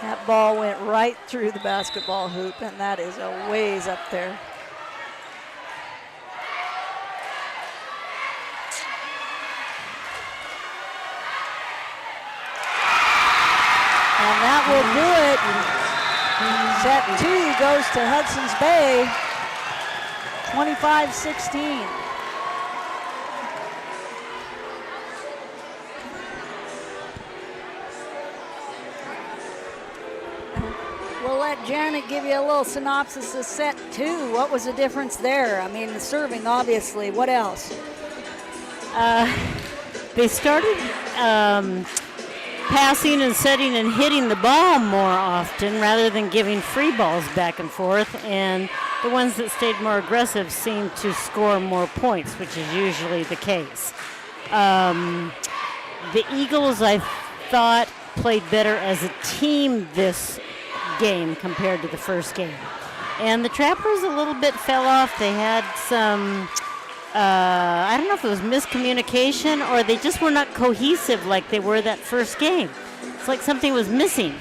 Speaker 2: That ball went right through the basketball hoop, and that is a ways up there. And that will do it. Set 2 goes to Hudson's Bay, 25-16. We'll let Janet give you a little synopsis of set 2. What was the difference there? I mean, the serving, obviously. What else?
Speaker 4: They started passing and setting and hitting the ball more often rather than giving free balls back and forth, and the ones that stayed more aggressive seemed to score more points, which is usually the case. The Eagles, I thought, played better as a team this game compared to the first game. And the Trappers a little bit fell off. They had some, I don't know if it was miscommunication or they just were not cohesive like they were that first game. It's like something was missing.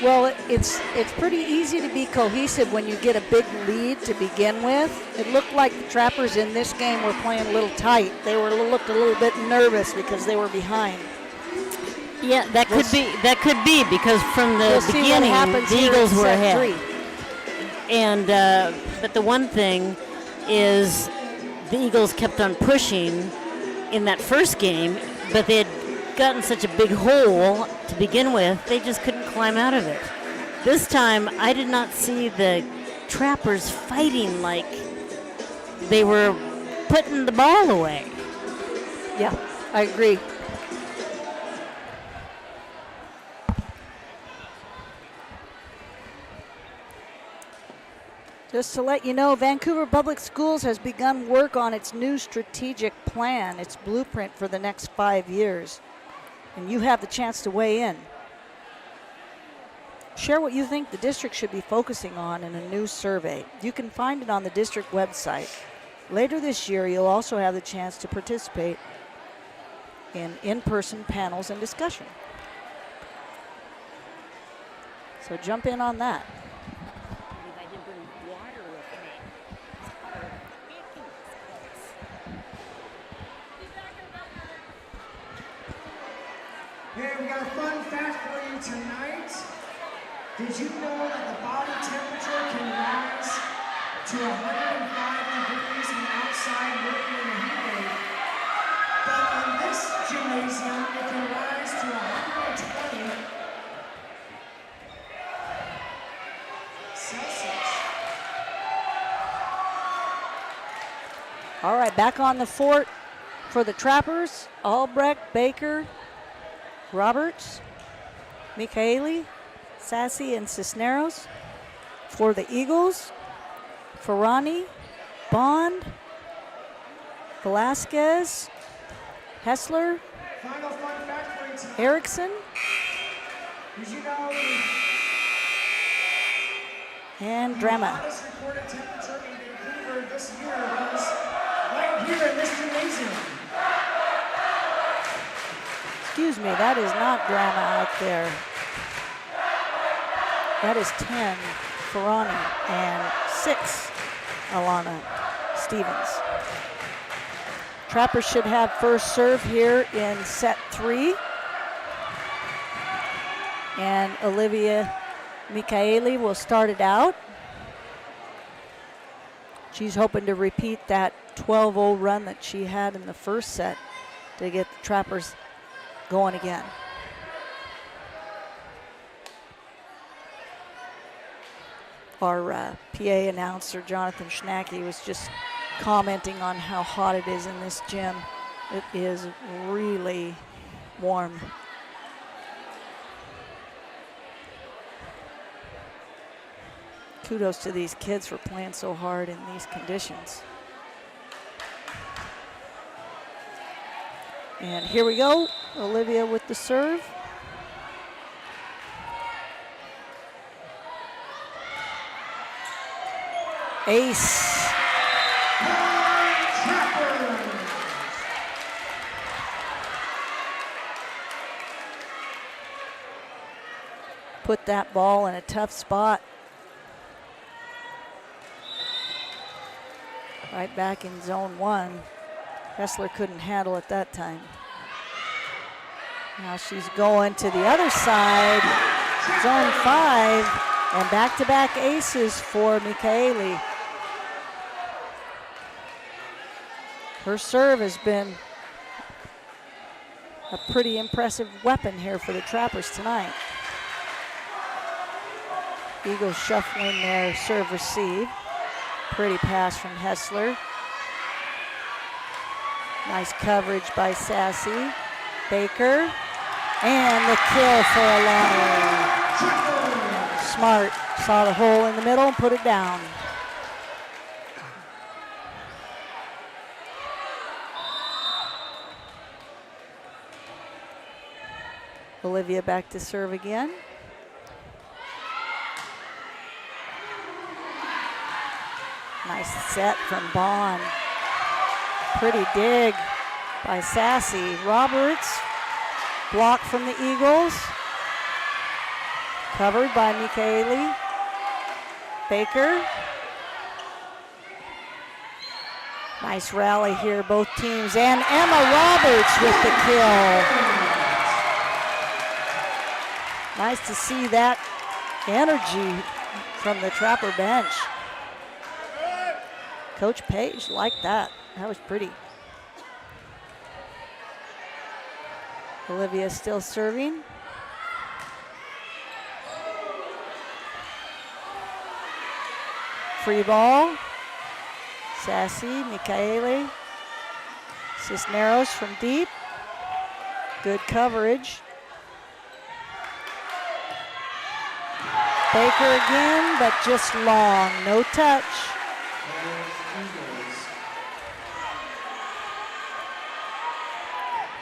Speaker 2: Well, it's pretty easy to be cohesive when you get a big lead to begin with. It looked like the Trappers in this game were playing a little tight. They looked a little bit nervous because they were behind.
Speaker 4: Yeah, that could be because from the beginning the Eagles were ahead. 3. And but the one thing is the Eagles kept on pushing in that first game, but they had gotten such a big hole to begin with, they just couldn't climb out of it. This time, I did not see the Trappers fighting like they were putting the ball away.
Speaker 2: Yeah, I agree. Just to let you know, Vancouver Public Schools has begun work on its new strategic plan, its blueprint for the next 5 years. And you have the chance to weigh in. Share what you think the district should be focusing on in a new survey. You can find it on the district website. Later this year, you'll also have the chance to participate in in-person panels and discussion. So jump in on that.
Speaker 5: Hey, we got a fun fact for you tonight. Did you know that the body temperature can rise to 105 degrees in outside working in a heat wave? But in this gymnasium, it can rise to 120 Celsius.
Speaker 2: All right, back on the fort for the Trappers. Albrecht, Baker, Roberts, Michaeli, Sassy, and Cisneros. For the Eagles, Ferrani, Bond, Velasquez, Hessler,
Speaker 5: Final fun fact for you tonight.
Speaker 2: Erickson,
Speaker 5: Did you know
Speaker 2: and
Speaker 5: the
Speaker 2: Drama.
Speaker 5: hottest recorded temperature in Vancouver this year was right here in this gymnasium?
Speaker 2: Excuse me, that is not Drama out there. That is 10, Ferrani, and 6, Alana Stevens. Trappers should have first serve here in set 3. And Olivia Michaeli will start it out. She's hoping to repeat that 12-0 run that she had in the first set to get the Trappers going again. Our PA announcer, Jonathan Schnacky, was just commenting on how hot it is in this gym. It is really warm. Kudos to these kids for playing so hard in these conditions. And here we go, Olivia with the serve. Ace. Put that ball in a tough spot. Right back in zone 1. Hessler couldn't handle it that time. Now she's going to the other side, zone 5, and back-to-back aces for Michaeli. Her serve has been a pretty impressive weapon here for the Trappers tonight. Eagles shuffling their serve receive. Pretty pass from Hessler. Nice coverage by Sassy. Baker. And the kill for Alana. Smart saw the hole in the middle and put it down. Olivia back to serve again. Nice set from Bond. Pretty dig by Sassy. Roberts, block from the Eagles. Covered by Michaeli. Baker. Nice rally here, both teams. And Emma Roberts with the kill. Nice to see that energy from the Trapper bench. Coach Page liked that. That was pretty. Olivia still serving. Free ball. Sassy, Michaeli. Cisneros from deep. Good coverage. Baker again, but just long, no touch.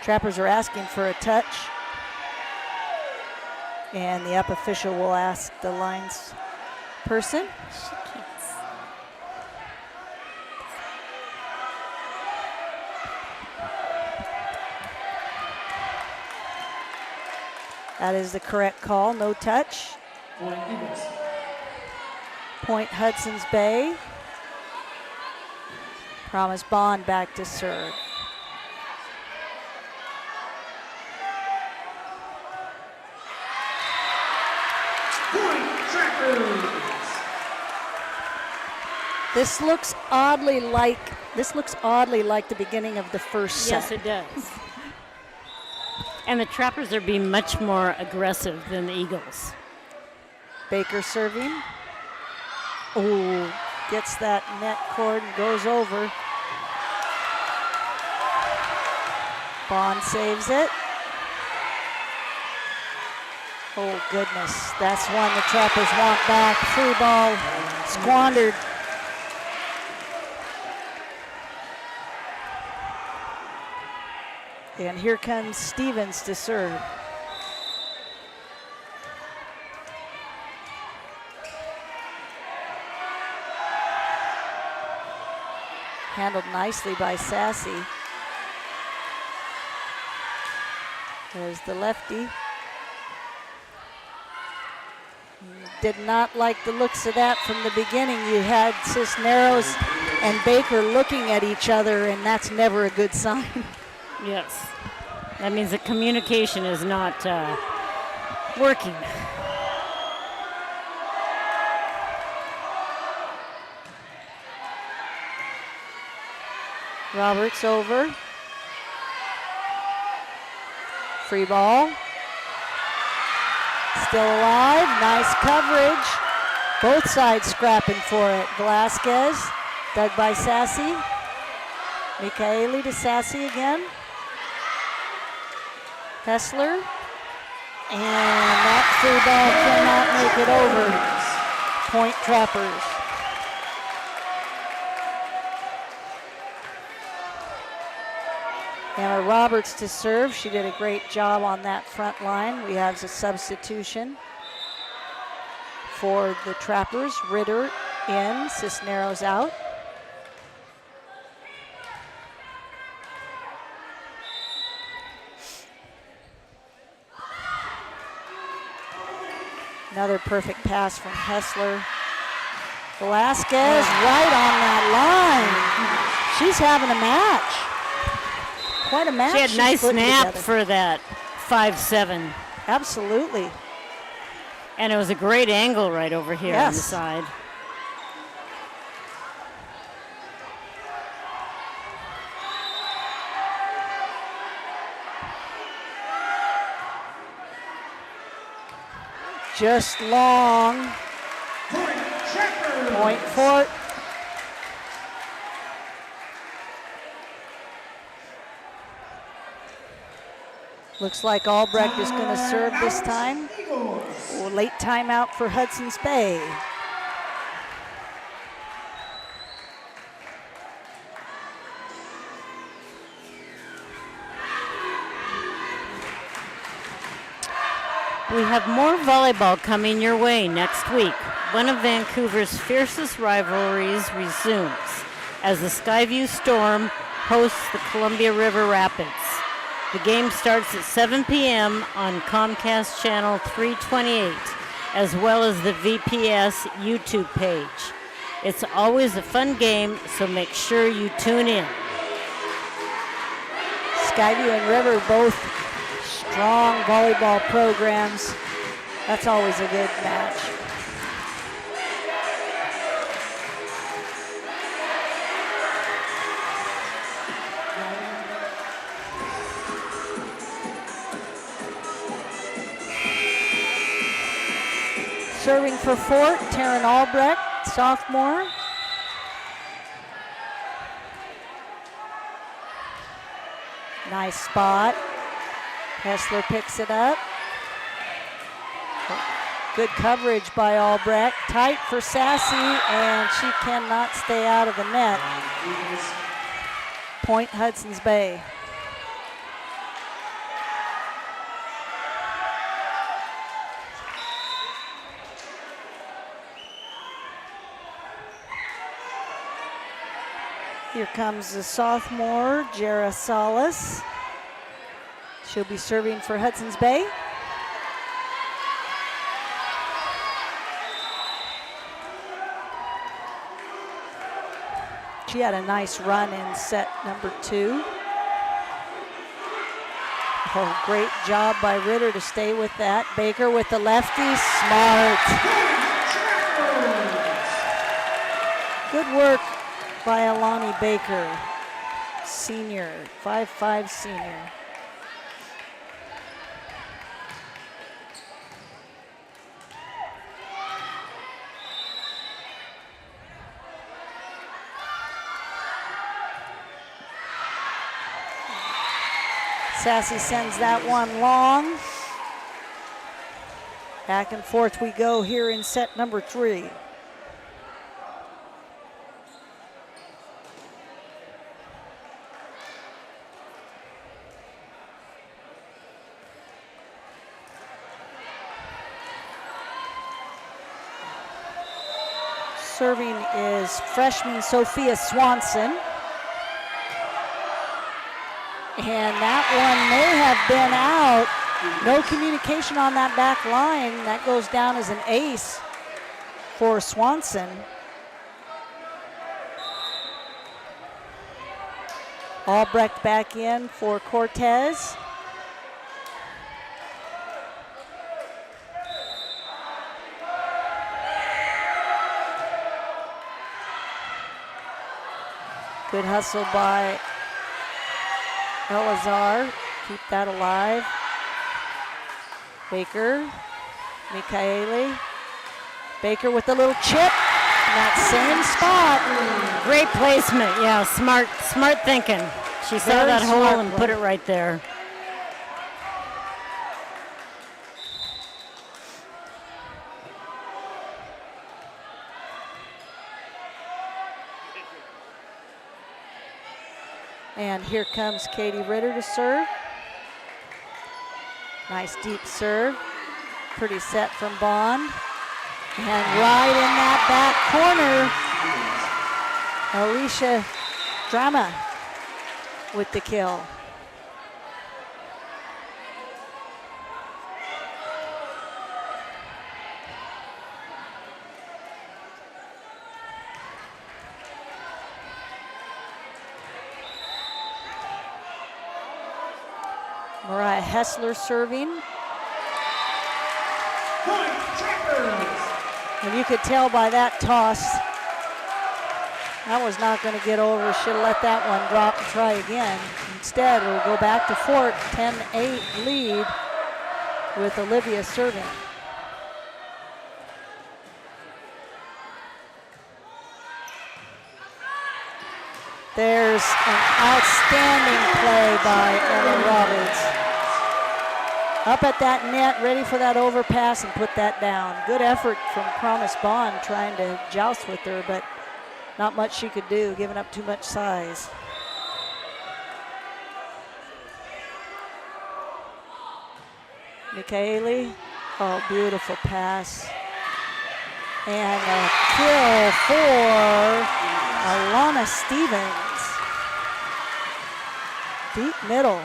Speaker 2: Trappers are asking for a touch. And the up official will ask the lines person. That is the correct call, no touch. Point Hudson's Bay. Promise Bond back to serve. This looks oddly like the beginning of the first set.
Speaker 4: Yes, it does. And the Trappers are being much more aggressive than the Eagles.
Speaker 2: Baker serving. Oh, gets that net cord and goes over. Bond saves it. Oh goodness, that's one the Trappers want back. Free ball squandered. And here comes Stevens to serve. Handled nicely by Sassy. There's the lefty. Did not like the looks of that from the beginning. You had Cisneros and Baker looking at each other, and that's never a good sign.
Speaker 4: Yes. That means the communication is not working.
Speaker 2: Roberts over. Free ball. Still alive. Nice coverage. Both sides scrapping for it. Velasquez, dug by Sassy. Michaeli to Sassy again. Hessler. And that free ball cannot make it over. Point Trappers. Emma Roberts to serve. She did a great job on that front line. We have a substitution for the Trappers. Ritter in, Cisneros out. Another perfect pass from Hessler. Velasquez right on that line. She's having a match. Quite a match.
Speaker 4: She had a nice snap
Speaker 2: together.
Speaker 4: for that 5-7.
Speaker 2: Absolutely.
Speaker 4: And it was a great angle right over here on the
Speaker 2: Yes.
Speaker 4: side.
Speaker 2: Just long. Point Fort. Looks like Albrecht is going to serve this time. Oh, late timeout for Hudson's Bay.
Speaker 4: We have more volleyball coming your way next week. One of Vancouver's fiercest rivalries resumes as the Skyview Storm hosts the Columbia River Rapids. The game starts at 7 p.m. on Comcast Channel 328, as well as the VPS YouTube page. It's always a fun game, so make sure you tune in.
Speaker 2: Skyview and River, both strong volleyball programs. That's always a good match. Serving for Fort, Taryn Albrecht, sophomore. Nice spot. Hessler picks it up. Good coverage by Albrecht. Tight for Sassy, and she cannot stay out of the net. Point Hudson's Bay. Here comes the sophomore, Jara Salas. She'll be serving for Hudson's Bay. She had a nice run in set number 2. Oh, great job by Ritter to stay with that. Baker with the lefty, smart. Good work by Alani Baker, senior, 5'5" senior. Sassy sends that one long. Back and forth we go here in set number 3. Serving is freshman Sophia Swanson. And that one may have been out. No communication on that back line. That goes down as an ace for Swanson. Albrecht back in for Cortez. Good hustle by Elazar, keep that alive. Baker, Michaeli. Baker with a little chip in that same spot.
Speaker 4: Great placement, yeah, smart thinking. She saw that hole and put it right there.
Speaker 2: And here comes Katie Ritter to serve. Nice deep serve. Pretty set from Bond. And right in that back corner, Alicia Drama with the kill. Mariah Hessler serving. And you could tell by that toss, that was not going to get over. Should have let that one drop and try again. Instead, we'll go back to Fort, 10-8 lead with Olivia serving. There's an outstanding play by Emma Roberts. Up at that net, ready for that overpass and put that down. Good effort from Promise Bond trying to joust with her, but not much she could do, giving up too much size. Michaeli Oh, beautiful pass. And a kill for Alana Stevens. Deep middle.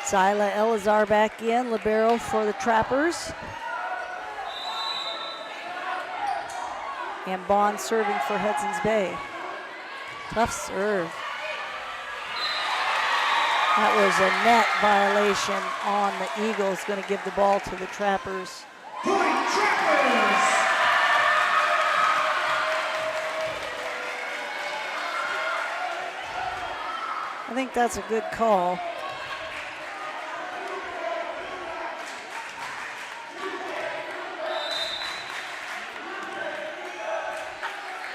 Speaker 2: Zyla Elazar back in, libero for the Trappers. And Bond serving for Hudson's Bay. Tough serve. That was a net violation on the Eagles, going to give the ball to the Trappers.
Speaker 5: Point Trappers!
Speaker 2: I think that's a good call.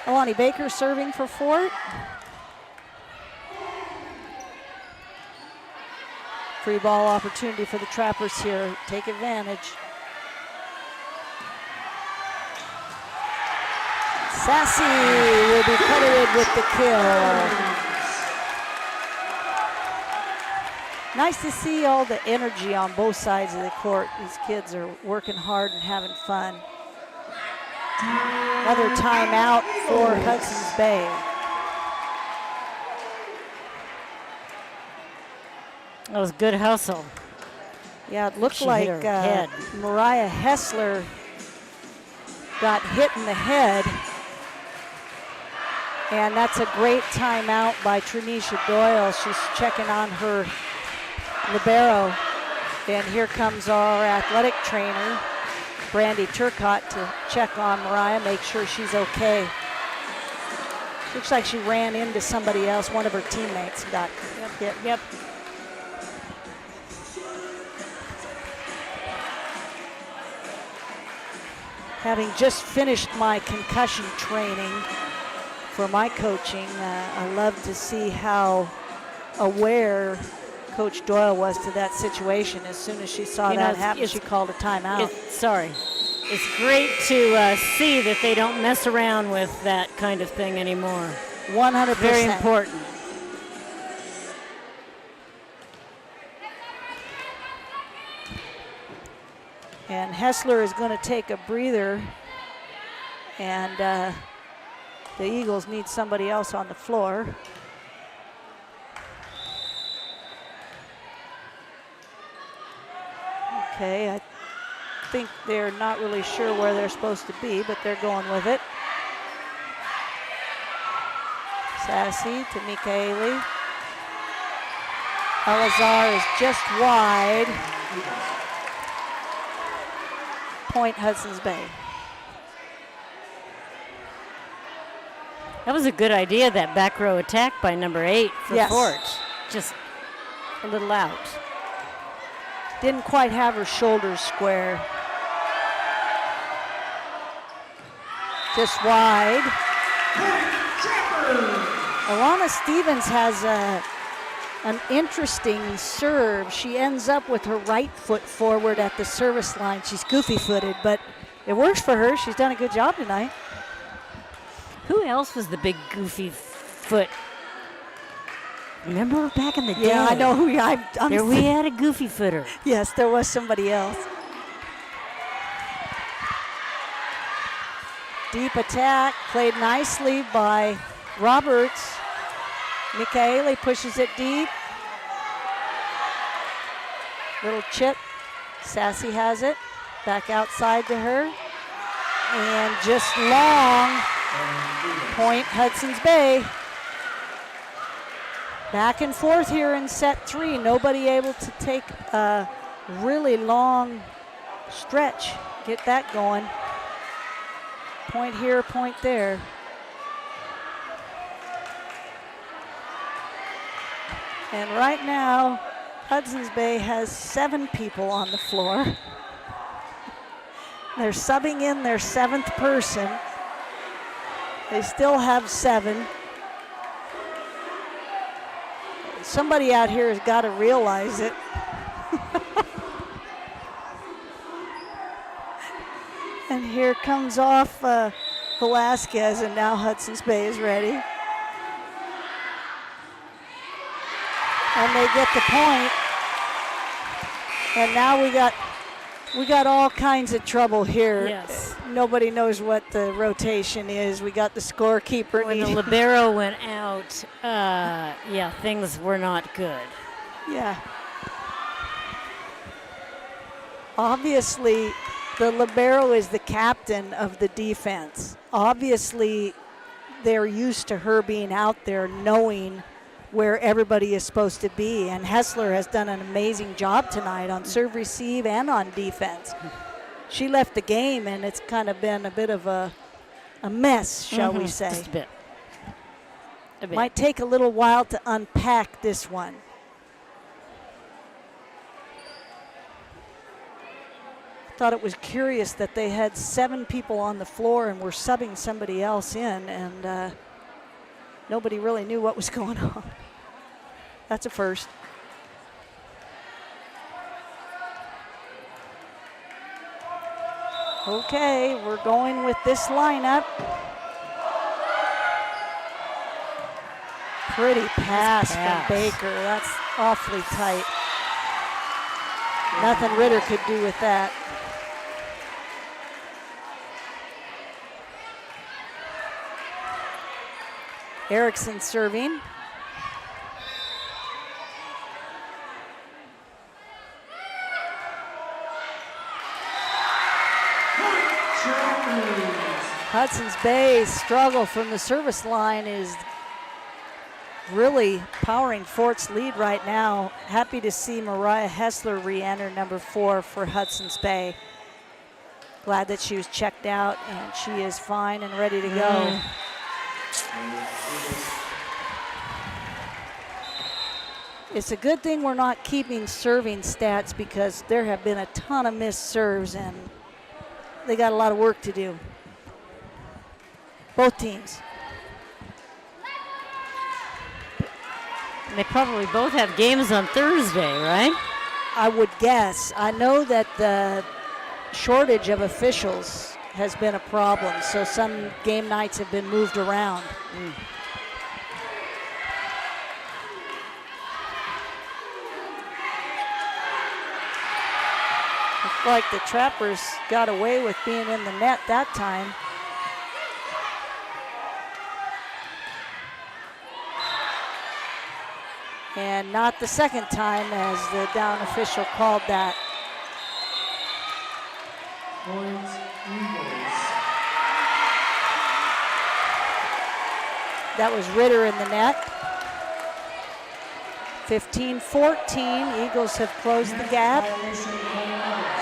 Speaker 2: Alani Baker serving for Fort. Free ball opportunity for the Trappers here. Take advantage. Sassy will be credited with the kill. Nice to see all the energy on both sides of the court. These kids are working hard and having fun. Another timeout for Hudson's Bay.
Speaker 4: That was good hustle.
Speaker 2: Yeah, it looked
Speaker 4: She
Speaker 2: like
Speaker 4: hit her head.
Speaker 2: Mariah Hessler got hit in the head. And that's a great timeout by Trinisha Doyle. She's checking on her libero. And here comes our athletic trainer, Brandy Turcott, to check on Mariah, make sure she's okay. Looks like she ran into somebody else, one of her teammates got hit.
Speaker 4: Yep.
Speaker 2: Having just finished my concussion training for my coaching, I love to see how aware Coach Doyle was to that situation. As soon as she saw that happen, she called a timeout.
Speaker 4: It's great to see that they don't mess around with that kind of thing anymore.
Speaker 2: 100%.
Speaker 4: Very important.
Speaker 2: And Hessler is going to take a breather, and the Eagles need somebody else on the floor. Okay, I think they're not really sure where they're supposed to be, but they're going with it. Sassy to Mikaeli. Elazar is just wide. Point Hudson's Bay.
Speaker 4: That was a good idea, that back row attack by number 8 for
Speaker 2: Yes.
Speaker 4: Fort. Just a little out.
Speaker 2: Didn't quite have her shoulders square. Just wide. Alana Stevens has an interesting serve. She ends up with her right foot forward at the service line. She's goofy-footed, but it works for her. She's done a good job tonight.
Speaker 4: Who else was the big goofy foot? Remember back in the day?
Speaker 2: Yeah, I know who
Speaker 4: we had a goofy footer.
Speaker 2: Yes, there was somebody else. Deep attack, played nicely by Roberts. Mikaeli pushes it deep. Little chip. Sassy has it. Back outside to her. And just long. Point Hudson's Bay. Back and forth here in set 3. Nobody able to take a really long stretch. Get that going. Point here, point there. And right now, Hudson's Bay has 7 people on the floor. They're subbing in their 7th person. They still have 7. Somebody out here has got to realize it. And here comes off Velasquez, and now Hudson's Bay is ready. And they get the point. And now we got all kinds of trouble here.
Speaker 4: Yes.
Speaker 2: Nobody knows what the rotation is. We got the scorekeeper.
Speaker 4: When the libero went out, yeah, things were not good.
Speaker 2: Yeah. Obviously, the libero is the captain of the defense. Obviously, they're used to her being out there knowing where everybody is supposed to be. And Hessler has done an amazing job tonight on serve, receive, and on defense. She left the game, and it's kind of been a bit of a mess, shall we say.
Speaker 4: Just a bit.
Speaker 2: Might take a little while to unpack this one. Thought it was curious that they had 7 people on the floor and were subbing somebody else in, and nobody really knew what was going on. That's a first. Okay, we're going with this lineup. Pretty pass from Baker. That's awfully tight. Nothing Ritter could do with that. Erickson serving. Hudson's Bay's struggle from the service line is really powering Fort's lead right now. Happy to see Mariah Hessler re-enter number 4 for Hudson's Bay. Glad that she was checked out and she is fine and ready to go. It's a good thing we're not keeping serving stats because there have been a ton of missed serves and they got a lot of work to do. Both teams.
Speaker 4: They probably both have games on Thursday, right?
Speaker 2: I would guess. I know that the shortage of officials has been a problem, so some game nights have been moved around. Looks like the Trappers got away with being in the net that time. And not the second time as the down official called that.
Speaker 5: Point Eagles.
Speaker 2: That was Ritter in the net. 15-14, Eagles have closed the gap.
Speaker 5: Violation point Eagles.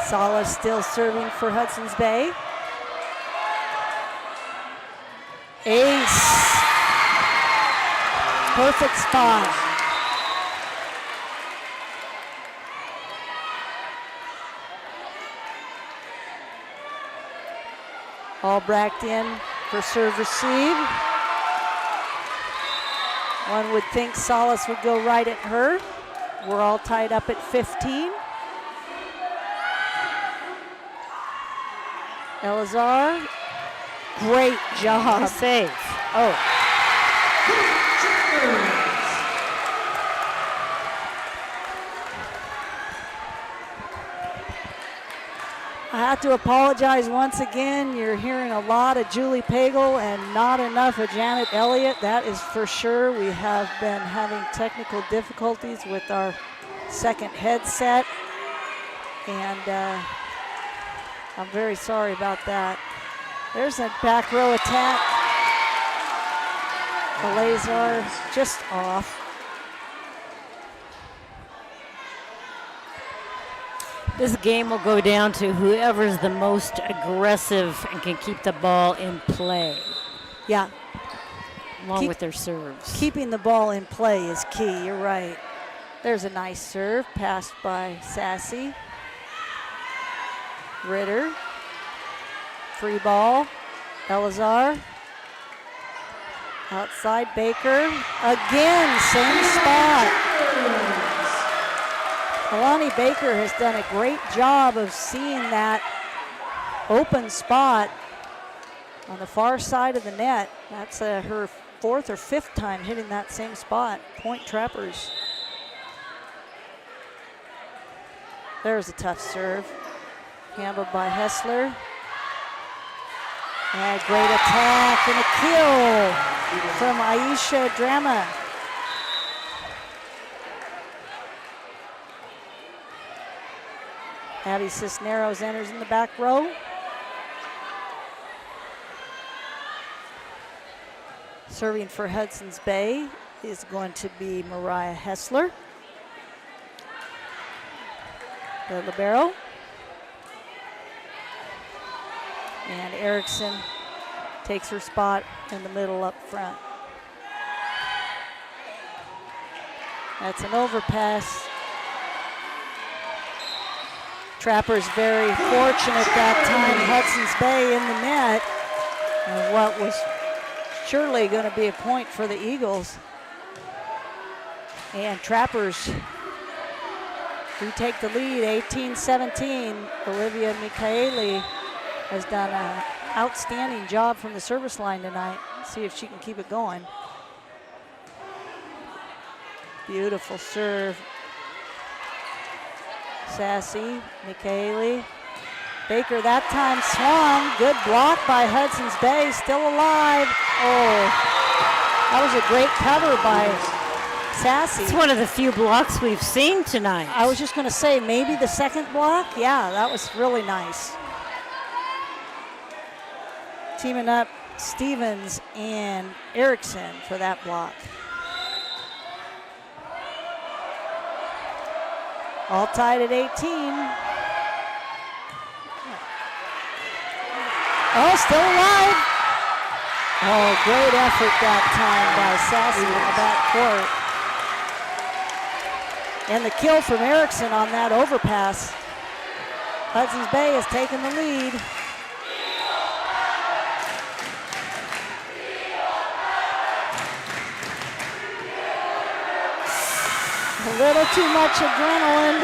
Speaker 2: Sala still serving for Hudson's Bay. Ace. Perfect spot. Albrecht in for serve receive. One would think Salas would go right at her. We're all tied up at 15. Elazar, great job.
Speaker 4: Save.
Speaker 2: Oh. I have to apologize once again. You're hearing a lot of Julie Pagel and not enough of Janet Elliott. That is for sure. We have been having technical difficulties with our second headset. And I'm very sorry about that. There's a back row attack. Elazar just off.
Speaker 4: This game will go down to whoever's the most aggressive and can keep the ball in play,
Speaker 2: Yeah,
Speaker 4: along with their serves.
Speaker 2: keeping the ball in play is key. You're right. There's a nice serve passed by Sassy. Ritter. Free ball. Elazar. Outside Baker. Again, same spot. Alani Baker has done a great job of seeing that open spot on the far side of the net. That's her 4th or 5th time hitting that same spot. Point Trappers. There's a tough serve. Handled by Hessler. And great attack and a kill from Aisha Drama. Abby Cisneros enters in the back row. Serving for Hudson's Bay is going to be Mariah Hessler, the libero. And Erickson takes her spot in the middle up front. That's an overpass. Trappers very fortunate that time. Hudson's Bay in the net. And what was surely going to be a point for the Eagles. And Trappers retake the lead, 18-17. Olivia Michaeli has done an outstanding job from the service line tonight. See if she can keep it going. Beautiful serve. Sassy, Michaeli. Baker that time swung. Good block by Hudson's Bay, still alive. Oh, that was a great cover by Sassy.
Speaker 4: It's one of the few blocks we've seen tonight.
Speaker 2: I was just going to say, maybe the second block? Yeah, that was really nice. Teaming up Stevens and Erickson for that block. All tied at 18. Oh, still alive. Oh, great effort that time by Sassy in the back court. And the kill from Erickson on that overpass. Hudson's Bay has taken the lead. A little too much adrenaline.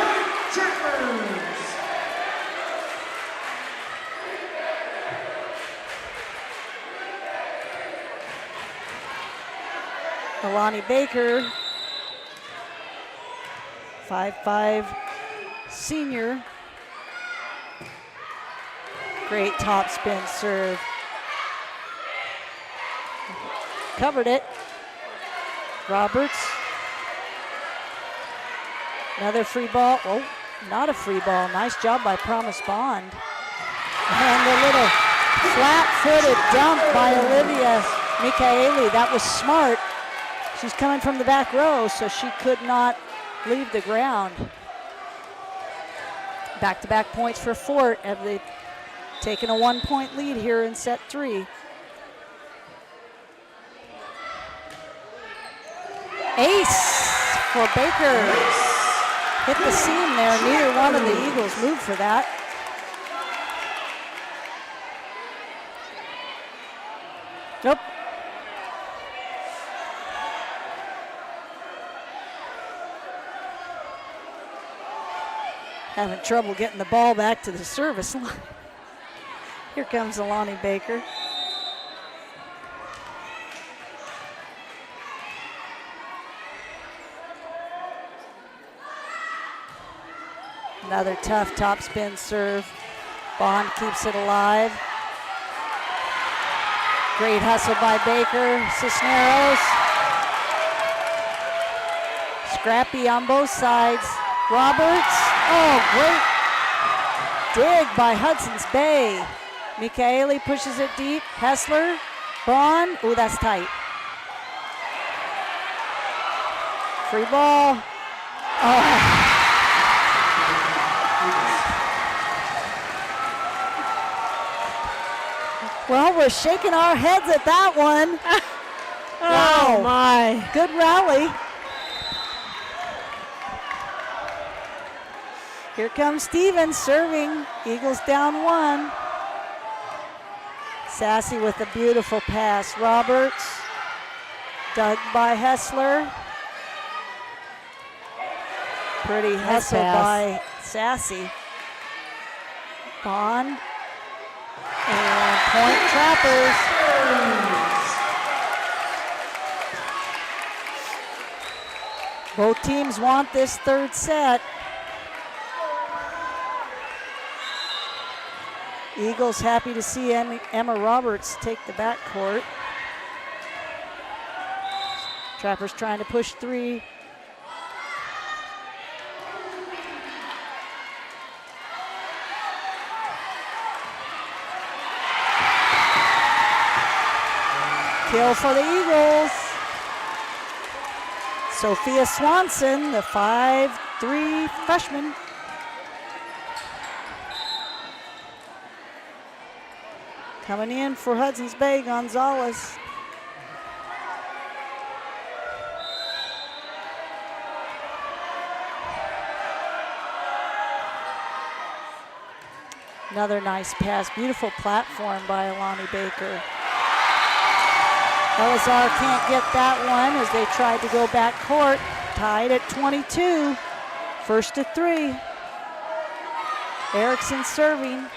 Speaker 2: Alani Baker, 5'5" senior. Great top spin serve. Covered it. Roberts. Another free ball. Oh, not a free ball. Nice job by Promise Bond. And the little flat-footed dump by Olivia Michaeli. That was smart. She's coming from the back row, so she could not leave the ground. Back-to-back points for Fort. Have they taken a 1-point lead here in set 3? Ace for Baker. Hit the seam there. Neither one of the Eagles moved for that. Nope. Having trouble getting the ball back to the service line. Here comes Alani Baker. Another tough top spin serve. Bond keeps it alive. Great hustle by Baker. Cisneros. Scrappy on both sides. Roberts. Oh, great dig by Hudson's Bay. Michaeli pushes it deep. Hessler. Bond. Ooh, that's tight. Free ball. Oh. Well, we're shaking our heads at that one. Wow.
Speaker 4: Oh, my.
Speaker 2: Good rally. Here comes Stevens serving. Eagles down 1. Sassy with a beautiful pass. Roberts. Dug by Hessler. Pretty hustle by Sassy. Bond. And point Trappers. Both teams want this third set. Eagles happy to see Emma Roberts take the backcourt. Trappers trying to push three. Kill for the Eagles. Sophia Swanson, the 5'3" freshman. Coming in for Hudson's Bay, Gonzalez. Another nice pass, beautiful platform by Alani Baker. Elazar can't get that one as they tried to go back court. Tied at 22, first to three. Erickson serving.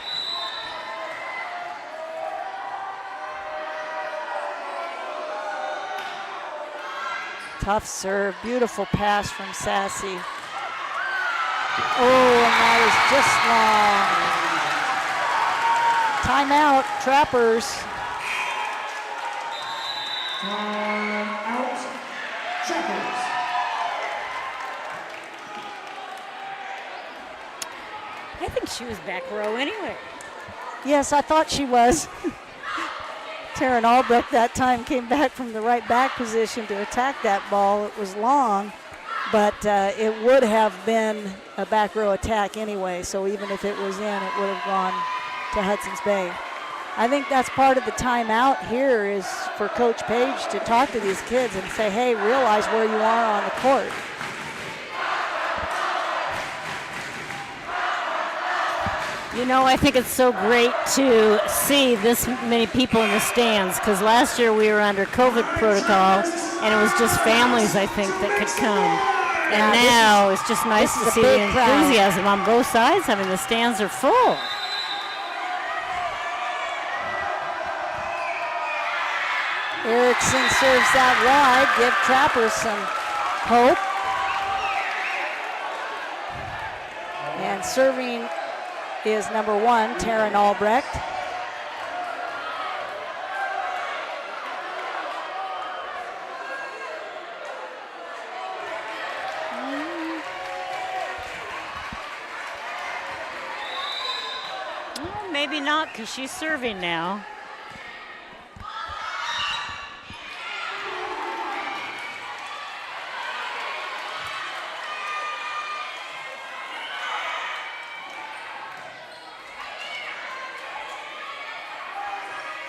Speaker 2: Tough serve, beautiful pass from Sassy. Oh, and that is just long. Timeout, Trappers.
Speaker 5: Out, Trappers.
Speaker 4: I think she was back row anyway.
Speaker 2: Yes, I thought she was. Taryn Albrecht that time came back from the right back position to attack that ball. It was long, but it would have been a back row attack anyway, so even if it was in, it would have gone to Hudson's Bay. I think that's part of the timeout here is for Coach Page to talk to these kids and say, hey, realize where you are on the court.
Speaker 4: You know, I think it's so great to see this many people in the stands because last year we were under COVID protocol and it was just families, I think, that could come. And now it's just nice to see the enthusiasm on both sides. I mean, the stands are full.
Speaker 2: Erickson serves that wide, give Trappers some hope. And serving is number 1, Taryn Albrecht.
Speaker 4: Well, maybe not because she's serving now.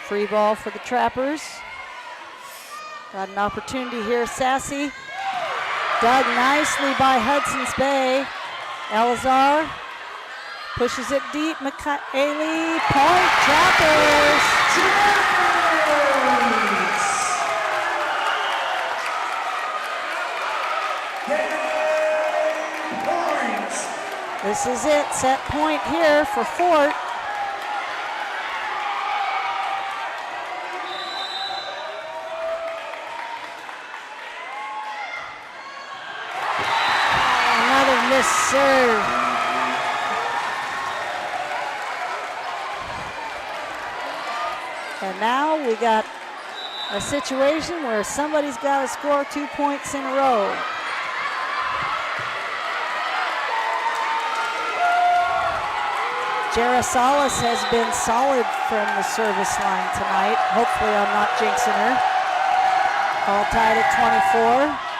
Speaker 2: Free ball for the Trappers. Got an opportunity here, Sassy. Dug nicely by Hudson's Bay. Elazar pushes it deep. Michaeli, point Trappers. This is it, set point here for Fort. Serve. And now we got a situation where somebody's got to score 2 points in a row. Jara Salas has been solid from the service line tonight. Hopefully I'm not jinxing her. All tied at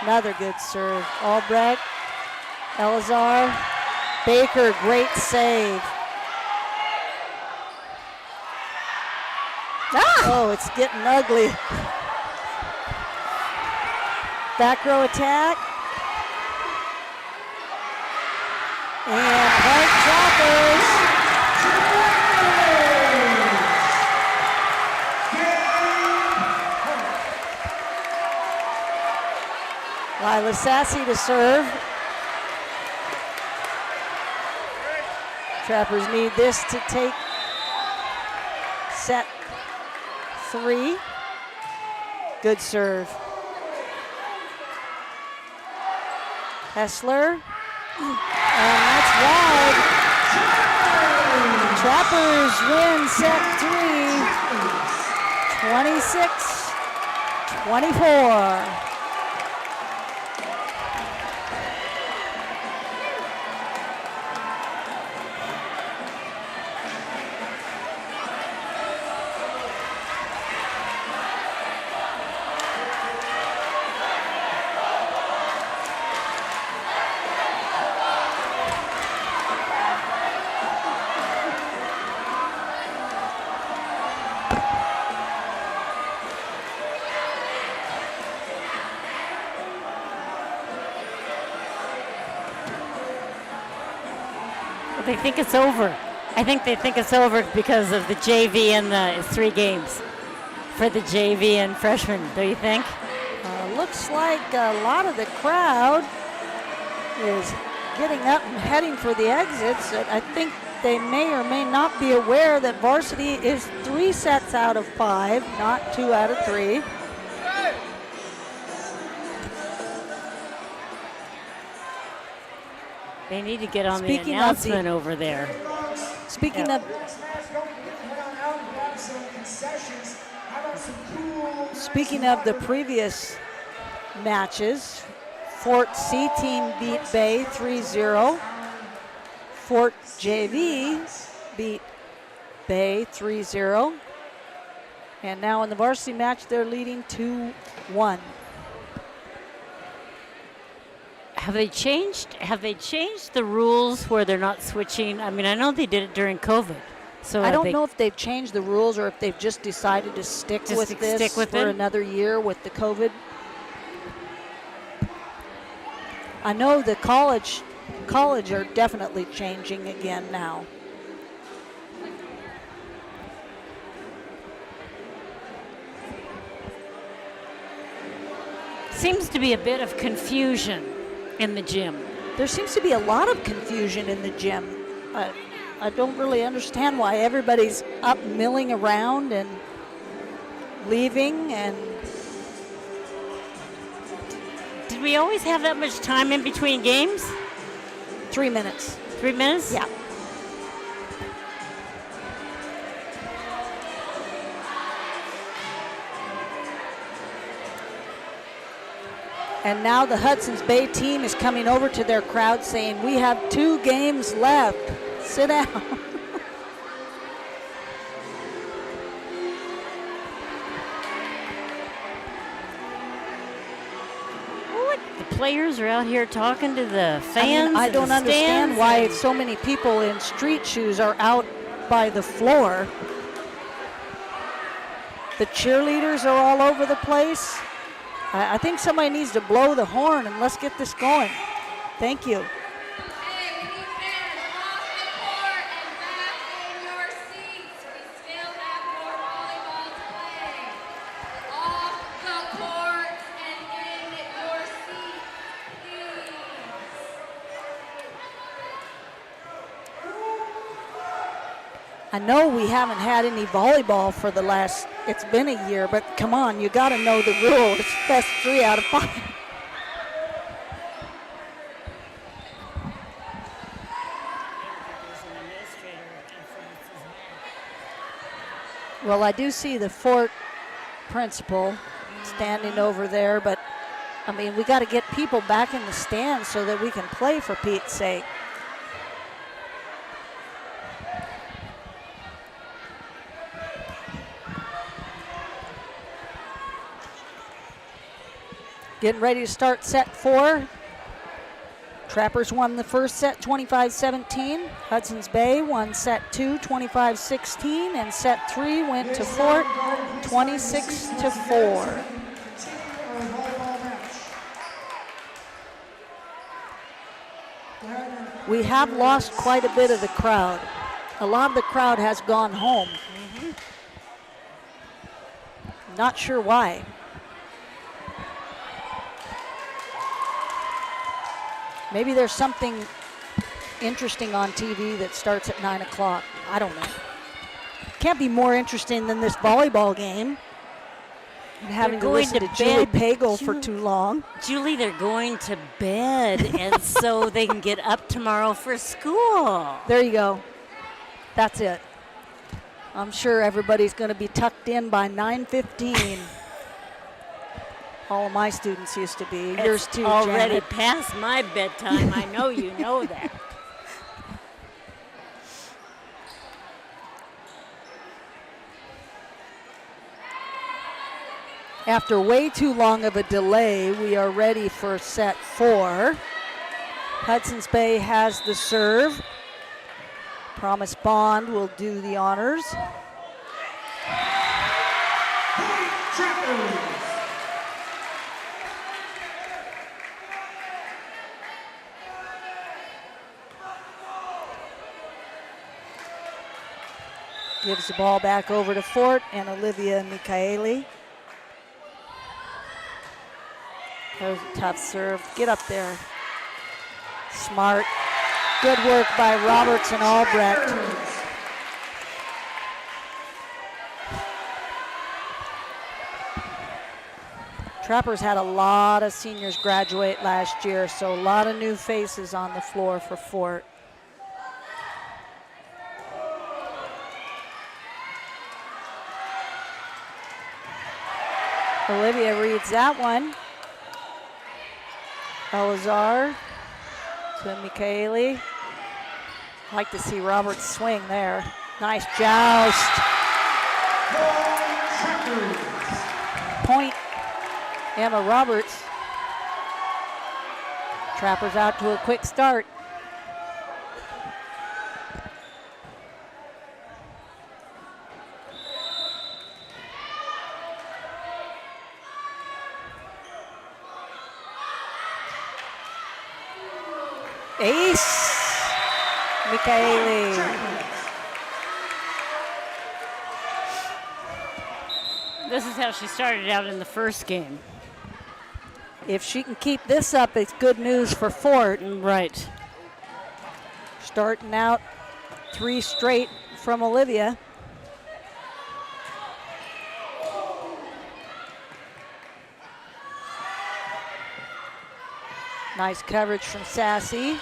Speaker 2: 24. Another good serve. Albrecht. Elazar, Baker, great save. Oh, it's getting ugly. Back row attack. And point Trappers. Lila Sassy to serve. Trappers need this to take set 3. Good serve. Hessler, and that's wide. Trappers win set 3, 26-24.
Speaker 4: They think it's over. I think they think it's over because of the JV and it's 3 games for the JV and freshmen, do you think?
Speaker 2: Looks like a lot of the crowd is getting up and heading for the exits. I think they may or may not be aware that varsity is 3 sets out of 5, not 2 out of 3.
Speaker 4: They need to get on the
Speaker 2: Speaking
Speaker 4: announcement over there.
Speaker 2: Speaking
Speaker 4: Yeah.
Speaker 2: of Speaking of the previous matches, Fort C team beat Bay 3-0. Fort JV beat Bay 3-0. And now in the varsity match, they're leading 2-1.
Speaker 4: Have they changed the rules where they're not switching? I mean, I know they did it during COVID. So
Speaker 2: I don't know if they've changed the rules or if they've just decided to stick with this for another year with the COVID. I know the college are definitely changing again now.
Speaker 4: Seems to be a bit of confusion in the gym.
Speaker 2: There seems to be a lot of confusion in the gym. I don't really understand why everybody's up milling around and leaving. And
Speaker 4: did we always have that much time in between games?
Speaker 2: 3 minutes.
Speaker 4: 3 minutes?
Speaker 2: Yeah. And now the Hudson's Bay team is coming over to their crowd saying, we have 2 games left. Sit down.
Speaker 4: What? The players are out here talking to the fans.
Speaker 2: I don't understand why so many people in street shoes are out by the floor. The cheerleaders are all over the place. I think somebody needs to blow the horn and let's get this going. Thank you.
Speaker 6: Hey, we need fans off the court and back in your seats. We still have more volleyball to play. Off the court and in your seats, please.
Speaker 2: I know we haven't had any volleyball for it's been a year, but come on, you got to know the rule. It's best 3 out of 5. Well, I do see the Fort principal standing over there, but I mean, we got to get people back in the stands so that we can play, for Pete's sake. Getting ready to start set 4. Trappers won the first set 25-17. Hudson's Bay won set 2 25-16, and set 3 went to Fort 26-4. We have lost quite a bit of the crowd. A lot of the crowd has gone home. Not sure why. Maybe there's something interesting on TV that starts at 9 o'clock. I don't know. can't be more interesting than this volleyball game. And having to
Speaker 4: going
Speaker 2: listen
Speaker 4: to
Speaker 2: to Julie
Speaker 4: bed.
Speaker 2: Pagel for too long.
Speaker 4: Julie, they're going to bed, and so they can get up tomorrow for school.
Speaker 2: There you go. That's it. I'm sure everybody's going to be tucked in by 9:15. All of my students used to be. Yours too,
Speaker 4: Already
Speaker 2: Janet.
Speaker 4: past my bedtime. I know you know that.
Speaker 2: After way too long of a delay, we are ready for set 4. Hudson's Bay has the serve. Promise Bond will do the honors. Gives the ball back over to Fort and Olivia Michaeli. That was a tough serve. Get up there. Smart. Good work by Roberts and Albrecht. Trappers had a lot of seniors graduate last year, so a lot of new faces on the floor for Fort. Olivia reads that one. Elazar to Michaeli. Like to see Roberts swing there. Nice joust. Point, Emma Roberts. Trappers out to a quick start. Ace, Michaeli.
Speaker 4: This is how she started out in the first game.
Speaker 2: If she can keep this up, it's good news for Fort.
Speaker 4: Right.
Speaker 2: Starting out 3 straight from Olivia. Nice coverage from Sassy.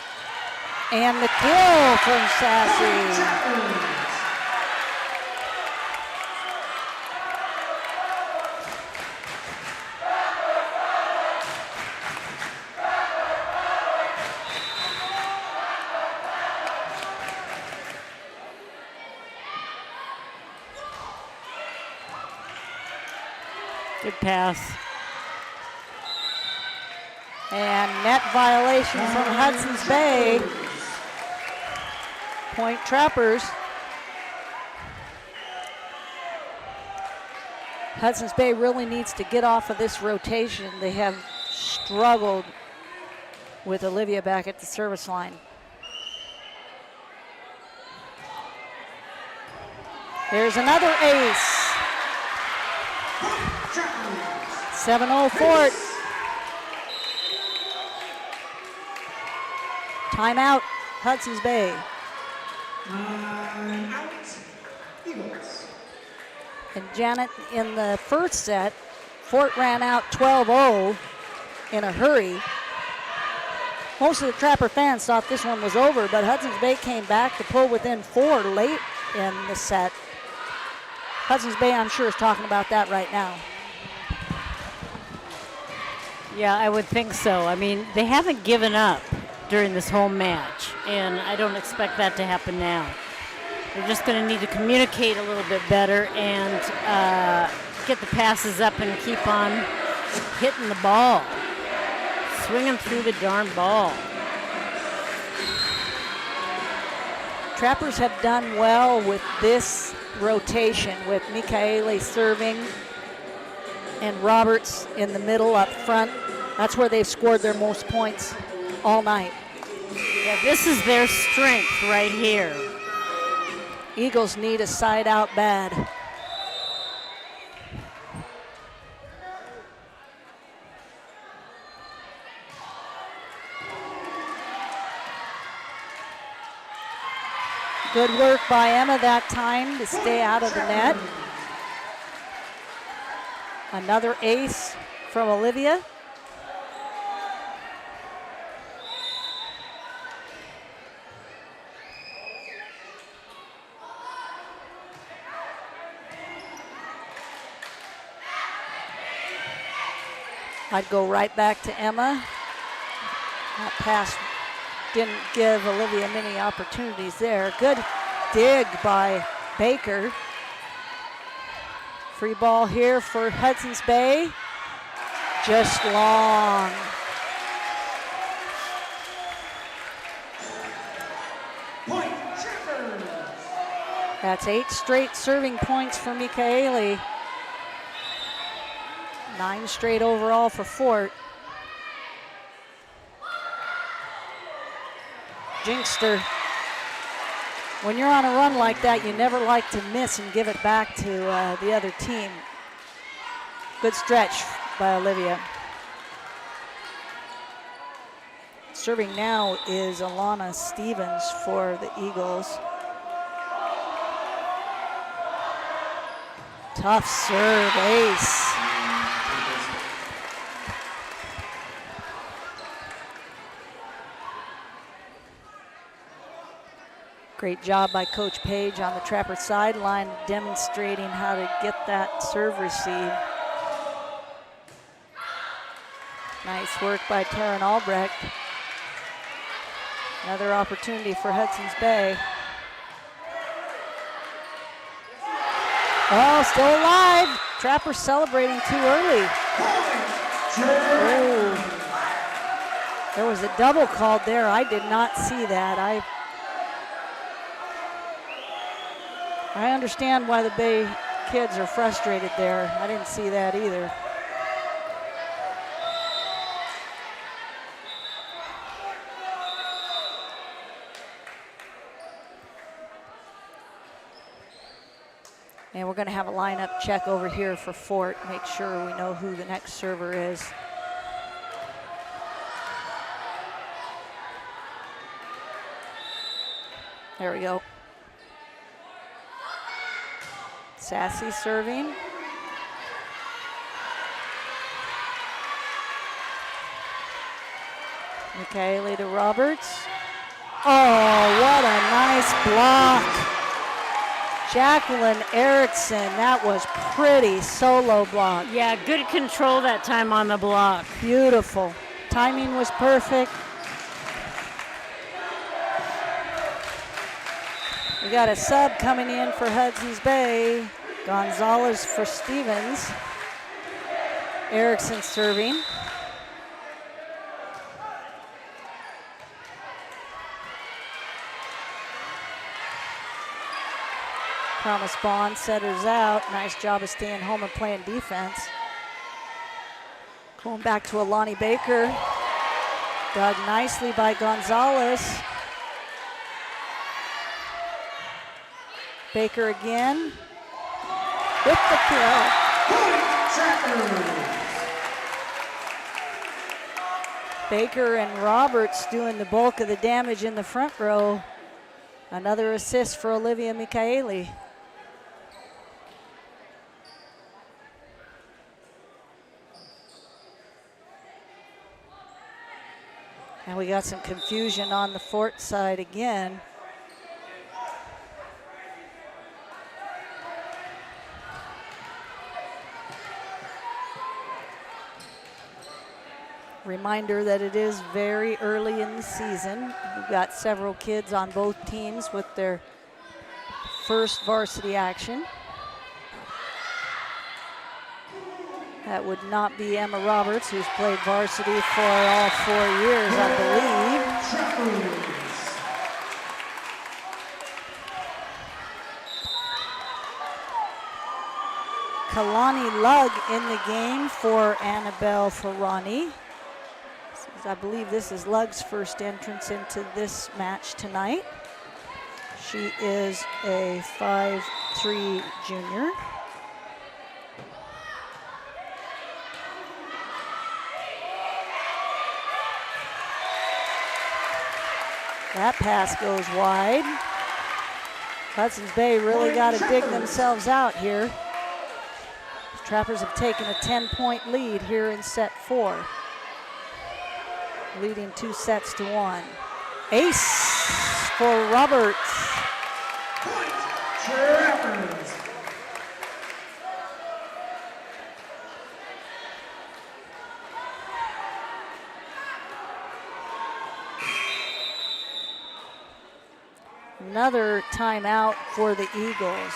Speaker 2: And the kill from Sassy.
Speaker 4: Good pass.
Speaker 2: And net violation from Hudson's Bay. Point Trappers. Hudson's Bay really needs to get off of this rotation. They have struggled with Olivia back at the service line. There's another ace. 7-0 Fort. Timeout, Hudson's Bay.
Speaker 5: Out, Eagles.
Speaker 2: And Janet, in the first set, Fort ran out 12-0 in a hurry. Most of the Trapper fans thought this one was over, but Hudson's Bay came back to pull within 4 late in the set. Hudson's Bay, I'm sure, is talking about that right now.
Speaker 4: Yeah, I would think so. I mean, they haven't given up during this whole match, and I don't expect that to happen now. They're just going to need to communicate a little bit better and get the passes up and keep on hitting the ball, swinging through the darn ball.
Speaker 2: Trappers have done well with this rotation, with Michaeli serving and Roberts in the middle up front. That's where they've scored their most points all night.
Speaker 4: Yeah, this is their strength right here.
Speaker 2: Eagles need a side out bad. Good work by Emma that time to stay out of the net. Another ace from Olivia. I'd go right back to Emma. That pass didn't give Olivia many opportunities there. Good dig by Baker. Free ball here for Hudson's Bay. Just long.
Speaker 5: Point, Shepherd.
Speaker 2: That's 8 straight serving points for Michaeli. 9 straight overall for Fort. Jinxter. When you're on a run like that, you never like to miss and give it back to the other team. Good stretch by Olivia. Serving now is Alana Stevens for the Eagles. Tough serve, ace. Great job by Coach Page on the Trapper sideline, demonstrating how to get that serve receive. Nice work by Taryn Albrecht. Another opportunity for Hudson's Bay. Oh, still alive. Trapper celebrating too early. Oh. There was a double called there. I did not see that. I understand why the Bay kids are frustrated there. I didn't see that either. And we're going to have a lineup check over here for Fort, make sure we know who the next server is. There we go. Sassy serving. Michaeli to Roberts. Oh, what a nice block. Jacqueline Erickson, that was pretty solo block.
Speaker 4: Yeah, good control that time on the block.
Speaker 2: Beautiful. Timing was perfect. We got a sub coming in for Hudson's Bay. Gonzalez for Stevens. Erickson serving. Promise Bond setters out. Nice job of staying home and playing defense. Going back to Alani Baker. Dug nicely by Gonzalez. Baker again. With the kill. Baker and Roberts doing the bulk of the damage in the front row. Another assist for Olivia Michaeli. And we got some confusion on the Fort side again. Reminder that it is very early in the season. We've got several kids on both teams with their first varsity action. That would not be Emma Roberts, who's played varsity for all 4 years, I believe. Kalani Lugg in the game for Annabelle Ferrani. I believe this is Lugg's first entrance into this match tonight. She is a 5'3" junior. That pass goes wide. Hudson's Bay really got to dig themselves out here. Trappers have taken a 10-point lead here in set 4, leading 2 sets to 1. Ace for Roberts.
Speaker 5: Trappers.
Speaker 2: Another timeout for the Eagles.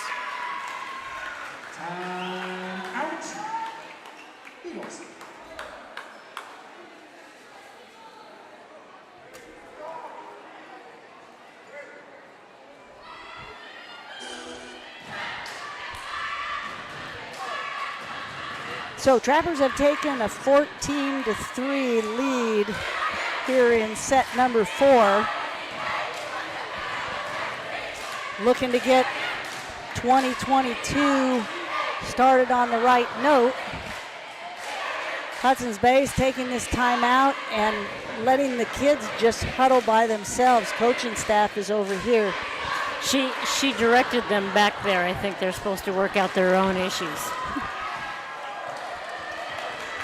Speaker 5: Out. Eagles.
Speaker 2: So Trappers have taken a 14-3 lead here in set number 4. Looking to get 2022 started on the right note. Hudson's Bay is taking this timeout and letting the kids just huddle by themselves. Coaching staff is over here.
Speaker 4: She directed them back there. I think they're supposed to work out their own issues.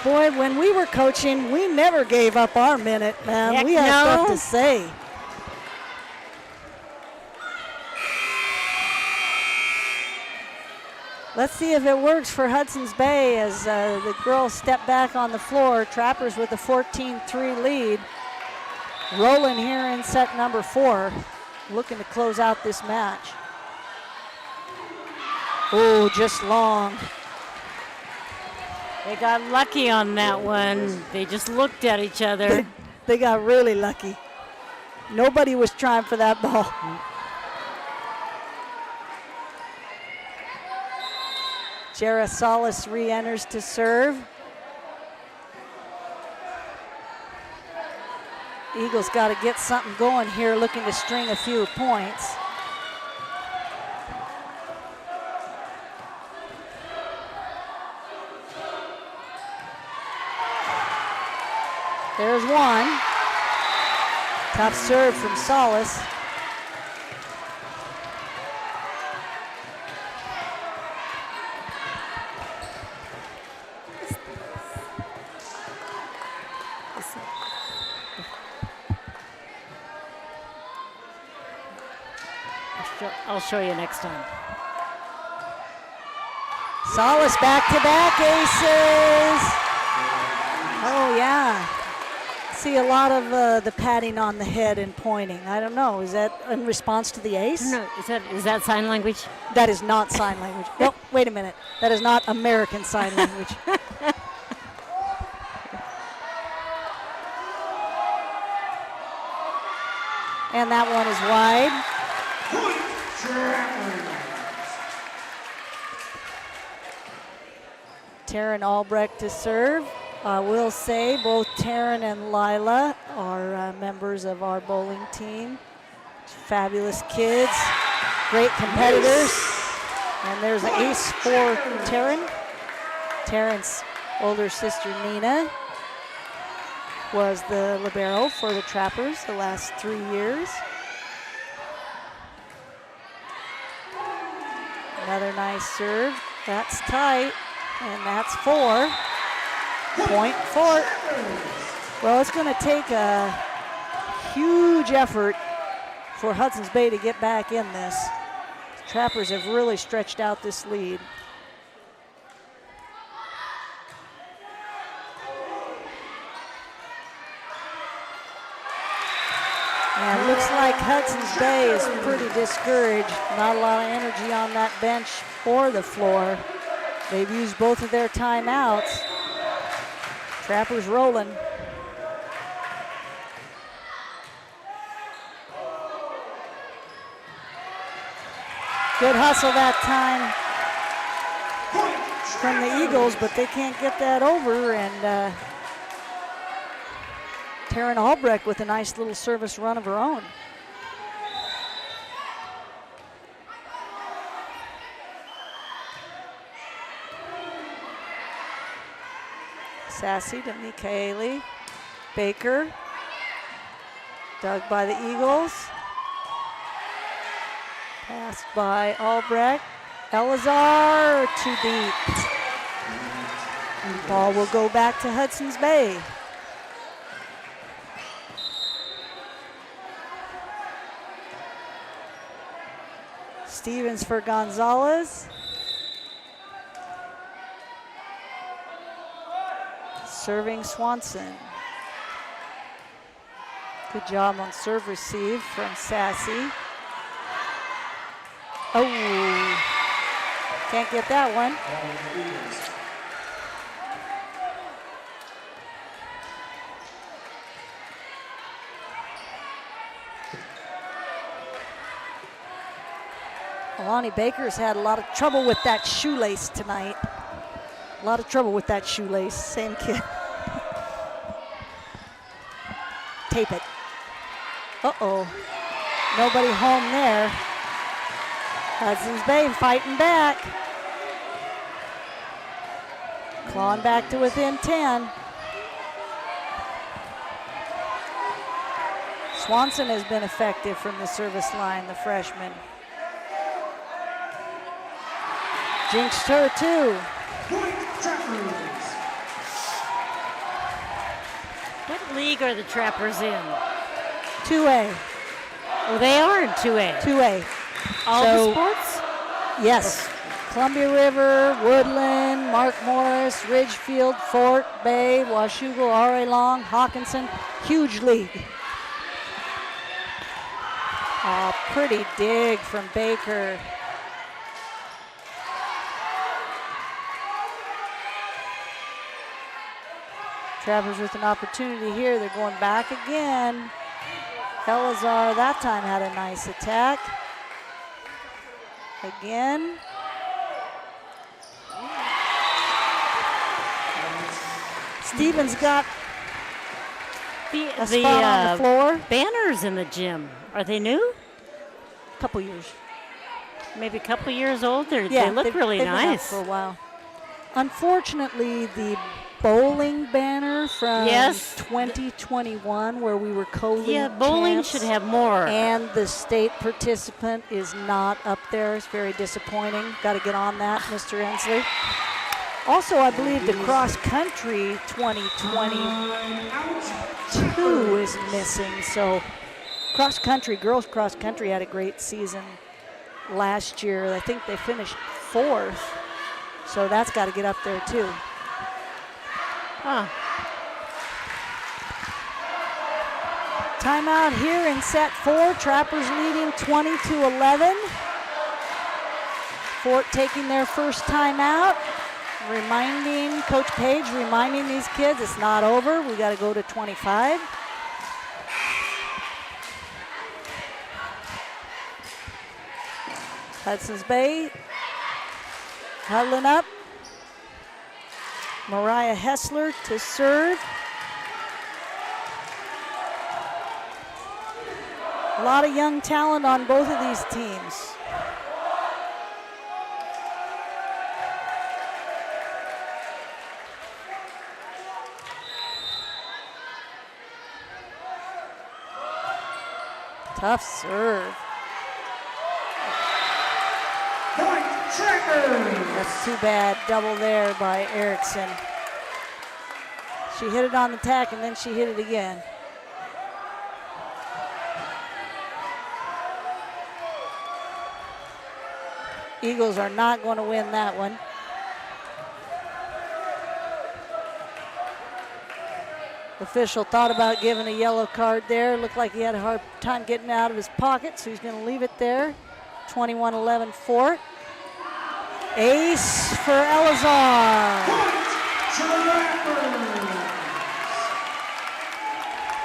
Speaker 2: Boy, when we were coaching, we never gave up our minute, man.
Speaker 4: Heck
Speaker 2: we had stuff
Speaker 4: no.
Speaker 2: to say. Let's see if it works for Hudson's Bay as the girls step back on the floor. Trappers with a 14-3 lead. Rolling here in set number 4, looking to close out this match. Oh, just long.
Speaker 4: They got lucky on that one. They just looked at each other.
Speaker 2: They got really lucky. Nobody was trying for that ball. Jara Solis re-enters to serve. Eagles got to get something going here, looking to string a few points. There's one. Tough serve from Solis.
Speaker 4: I'll show you next time.
Speaker 2: Solis back-to-back aces. Oh, yeah. See a lot of the patting on the head and pointing. I don't know. Is that in response to the ace?
Speaker 4: No, is that sign language?
Speaker 2: That is not sign language. No, wait a minute. That is not American Sign Language. And that one is wide. Taryn Albrecht to serve. We'll say both Taryn and Lila are members of our bowling team. Fabulous kids, great competitors. And there's an ace for Taryn. Taryn's older sister Nina was the libero for the Trappers the last 3 years. Another nice serve. That's tight, and that's 4. Point Fort. Well, it's going to take a huge effort for Hudson's Bay to get back in this. Trappers have really stretched out this lead. And it looks like Hudson's Bay is pretty discouraged. Not a lot of energy on that bench or the floor. They've used both of their timeouts. Trappers rolling. Good hustle that time from the Eagles, but they can't get that over. And Taryn Albrecht with a nice little service run of her own. Sassy to Michaeli. Baker. Dug by the Eagles. Passed by Albrecht. Elazar too deep. Ball will go back to Hudson's Bay. Stevens for Gonzalez. Serving Swanson. Good job on serve receive from Sassy. Oh, can't get that one. Alani Baker's had a lot of trouble with that shoelace tonight. A lot of trouble with that shoelace, same kid. Tape it. Uh-oh, nobody home there. Hudson's Bay fighting back. Clawing back to within 10. Swanson has been effective from the service line, the freshman. Jinxed her too.
Speaker 4: What league are the Trappers in?
Speaker 2: 2A.
Speaker 4: Oh, they are in 2A.
Speaker 2: 2A.
Speaker 4: All
Speaker 2: So-
Speaker 4: the sports?
Speaker 2: Yes. Columbia River, Woodland, Mark Morris, Ridgefield, Fort, Bay, Washougal, R.A. Long, Hawkinson. Huge league. Oh, pretty dig from Baker. Trappers with an opportunity here. They're going back again. Elazar that time had a nice attack. Again. Stevens got a spot on the floor.
Speaker 4: Banners in the gym. Are they new?
Speaker 2: Couple years.
Speaker 4: Maybe a couple years old? They
Speaker 2: Yeah,
Speaker 4: look really
Speaker 2: they've been up
Speaker 4: nice.
Speaker 2: for a while. Unfortunately, the bowling banner from
Speaker 4: Yes.
Speaker 2: 2021, where we were co-league
Speaker 4: Yeah, bowling
Speaker 2: champs,
Speaker 4: should have more.
Speaker 2: and the state participant is not up there. It's very disappointing. Got to get on that, Mr. Ensley. Also, I believe the cross country 2022 is missing. So cross country, girls cross country had a great season last year. I think they finished 4th. So that's got to get up there too.
Speaker 4: Huh.
Speaker 2: Timeout here in set 4. Trappers leading 20-11. Fort taking their first timeout. Reminding Coach Page, reminding these kids it's not over. We got to go to 25. Hudson's Bay huddling up. Mariah Hessler to serve. A lot of young talent on both of these teams. Tough serve.
Speaker 5: Point Trappers.
Speaker 2: That's too bad. Double there by Erickson. She hit it on the tack and then she hit it again. Eagles are not going to win that one. Official thought about giving a yellow card there. Looked like he had a hard time getting out of his pocket, so he's going to leave it there. 21-11 Fort. Ace for Elazar.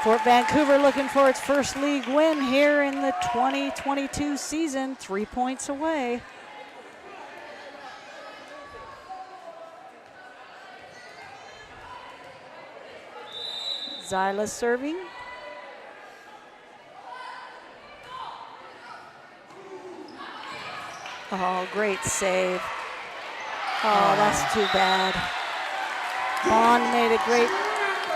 Speaker 2: Fort Vancouver looking for its first league win here in the 2022 season. 3 points away. Zyla serving. Oh, great save. Oh, that's too bad. Bond made a great,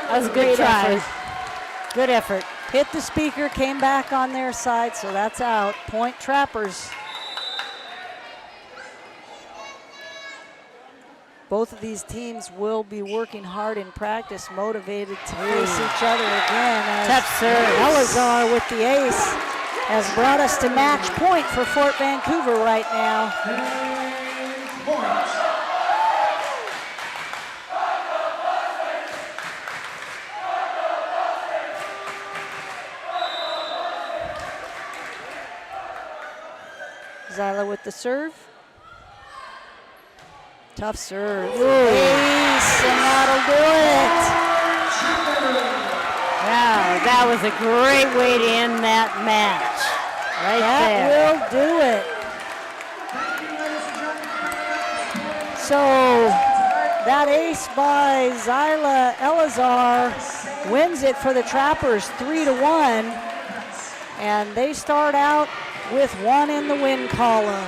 Speaker 4: That was a good try.
Speaker 2: effort.
Speaker 4: Good effort.
Speaker 2: Hit the speaker, came back on their side, so that's out. Point Trappers. Both of these teams will be working hard in practice, motivated to face each other again. As
Speaker 4: Tough serve.
Speaker 2: Elazar with the ace has brought us to match point for Fort Vancouver right now.
Speaker 5: Point.
Speaker 2: Zyla with the serve. Tough serve. Ace, and that'll do it.
Speaker 4: Wow, that was a great way to end that match. Right there.
Speaker 2: That will do it. So that ace by Zyla Elazar wins it for the Trappers 3-1. And they start out with 1 in the win column.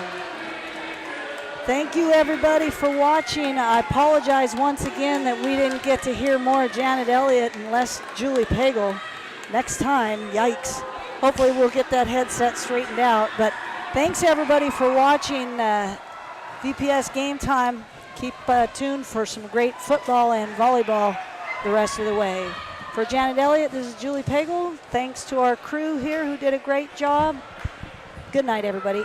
Speaker 2: Thank you everybody for watching. I apologize once again that we didn't get to hear more Janet Elliott and less Julie Pagel. Next time, yikes. Hopefully we'll get that headset straightened out. But thanks everybody for watching VPS Game Time. Keep tuned for some great football and volleyball the rest of the way. For Janet Elliott, this is Julie Pagel. Thanks to our crew here who did a great job. Good night, everybody.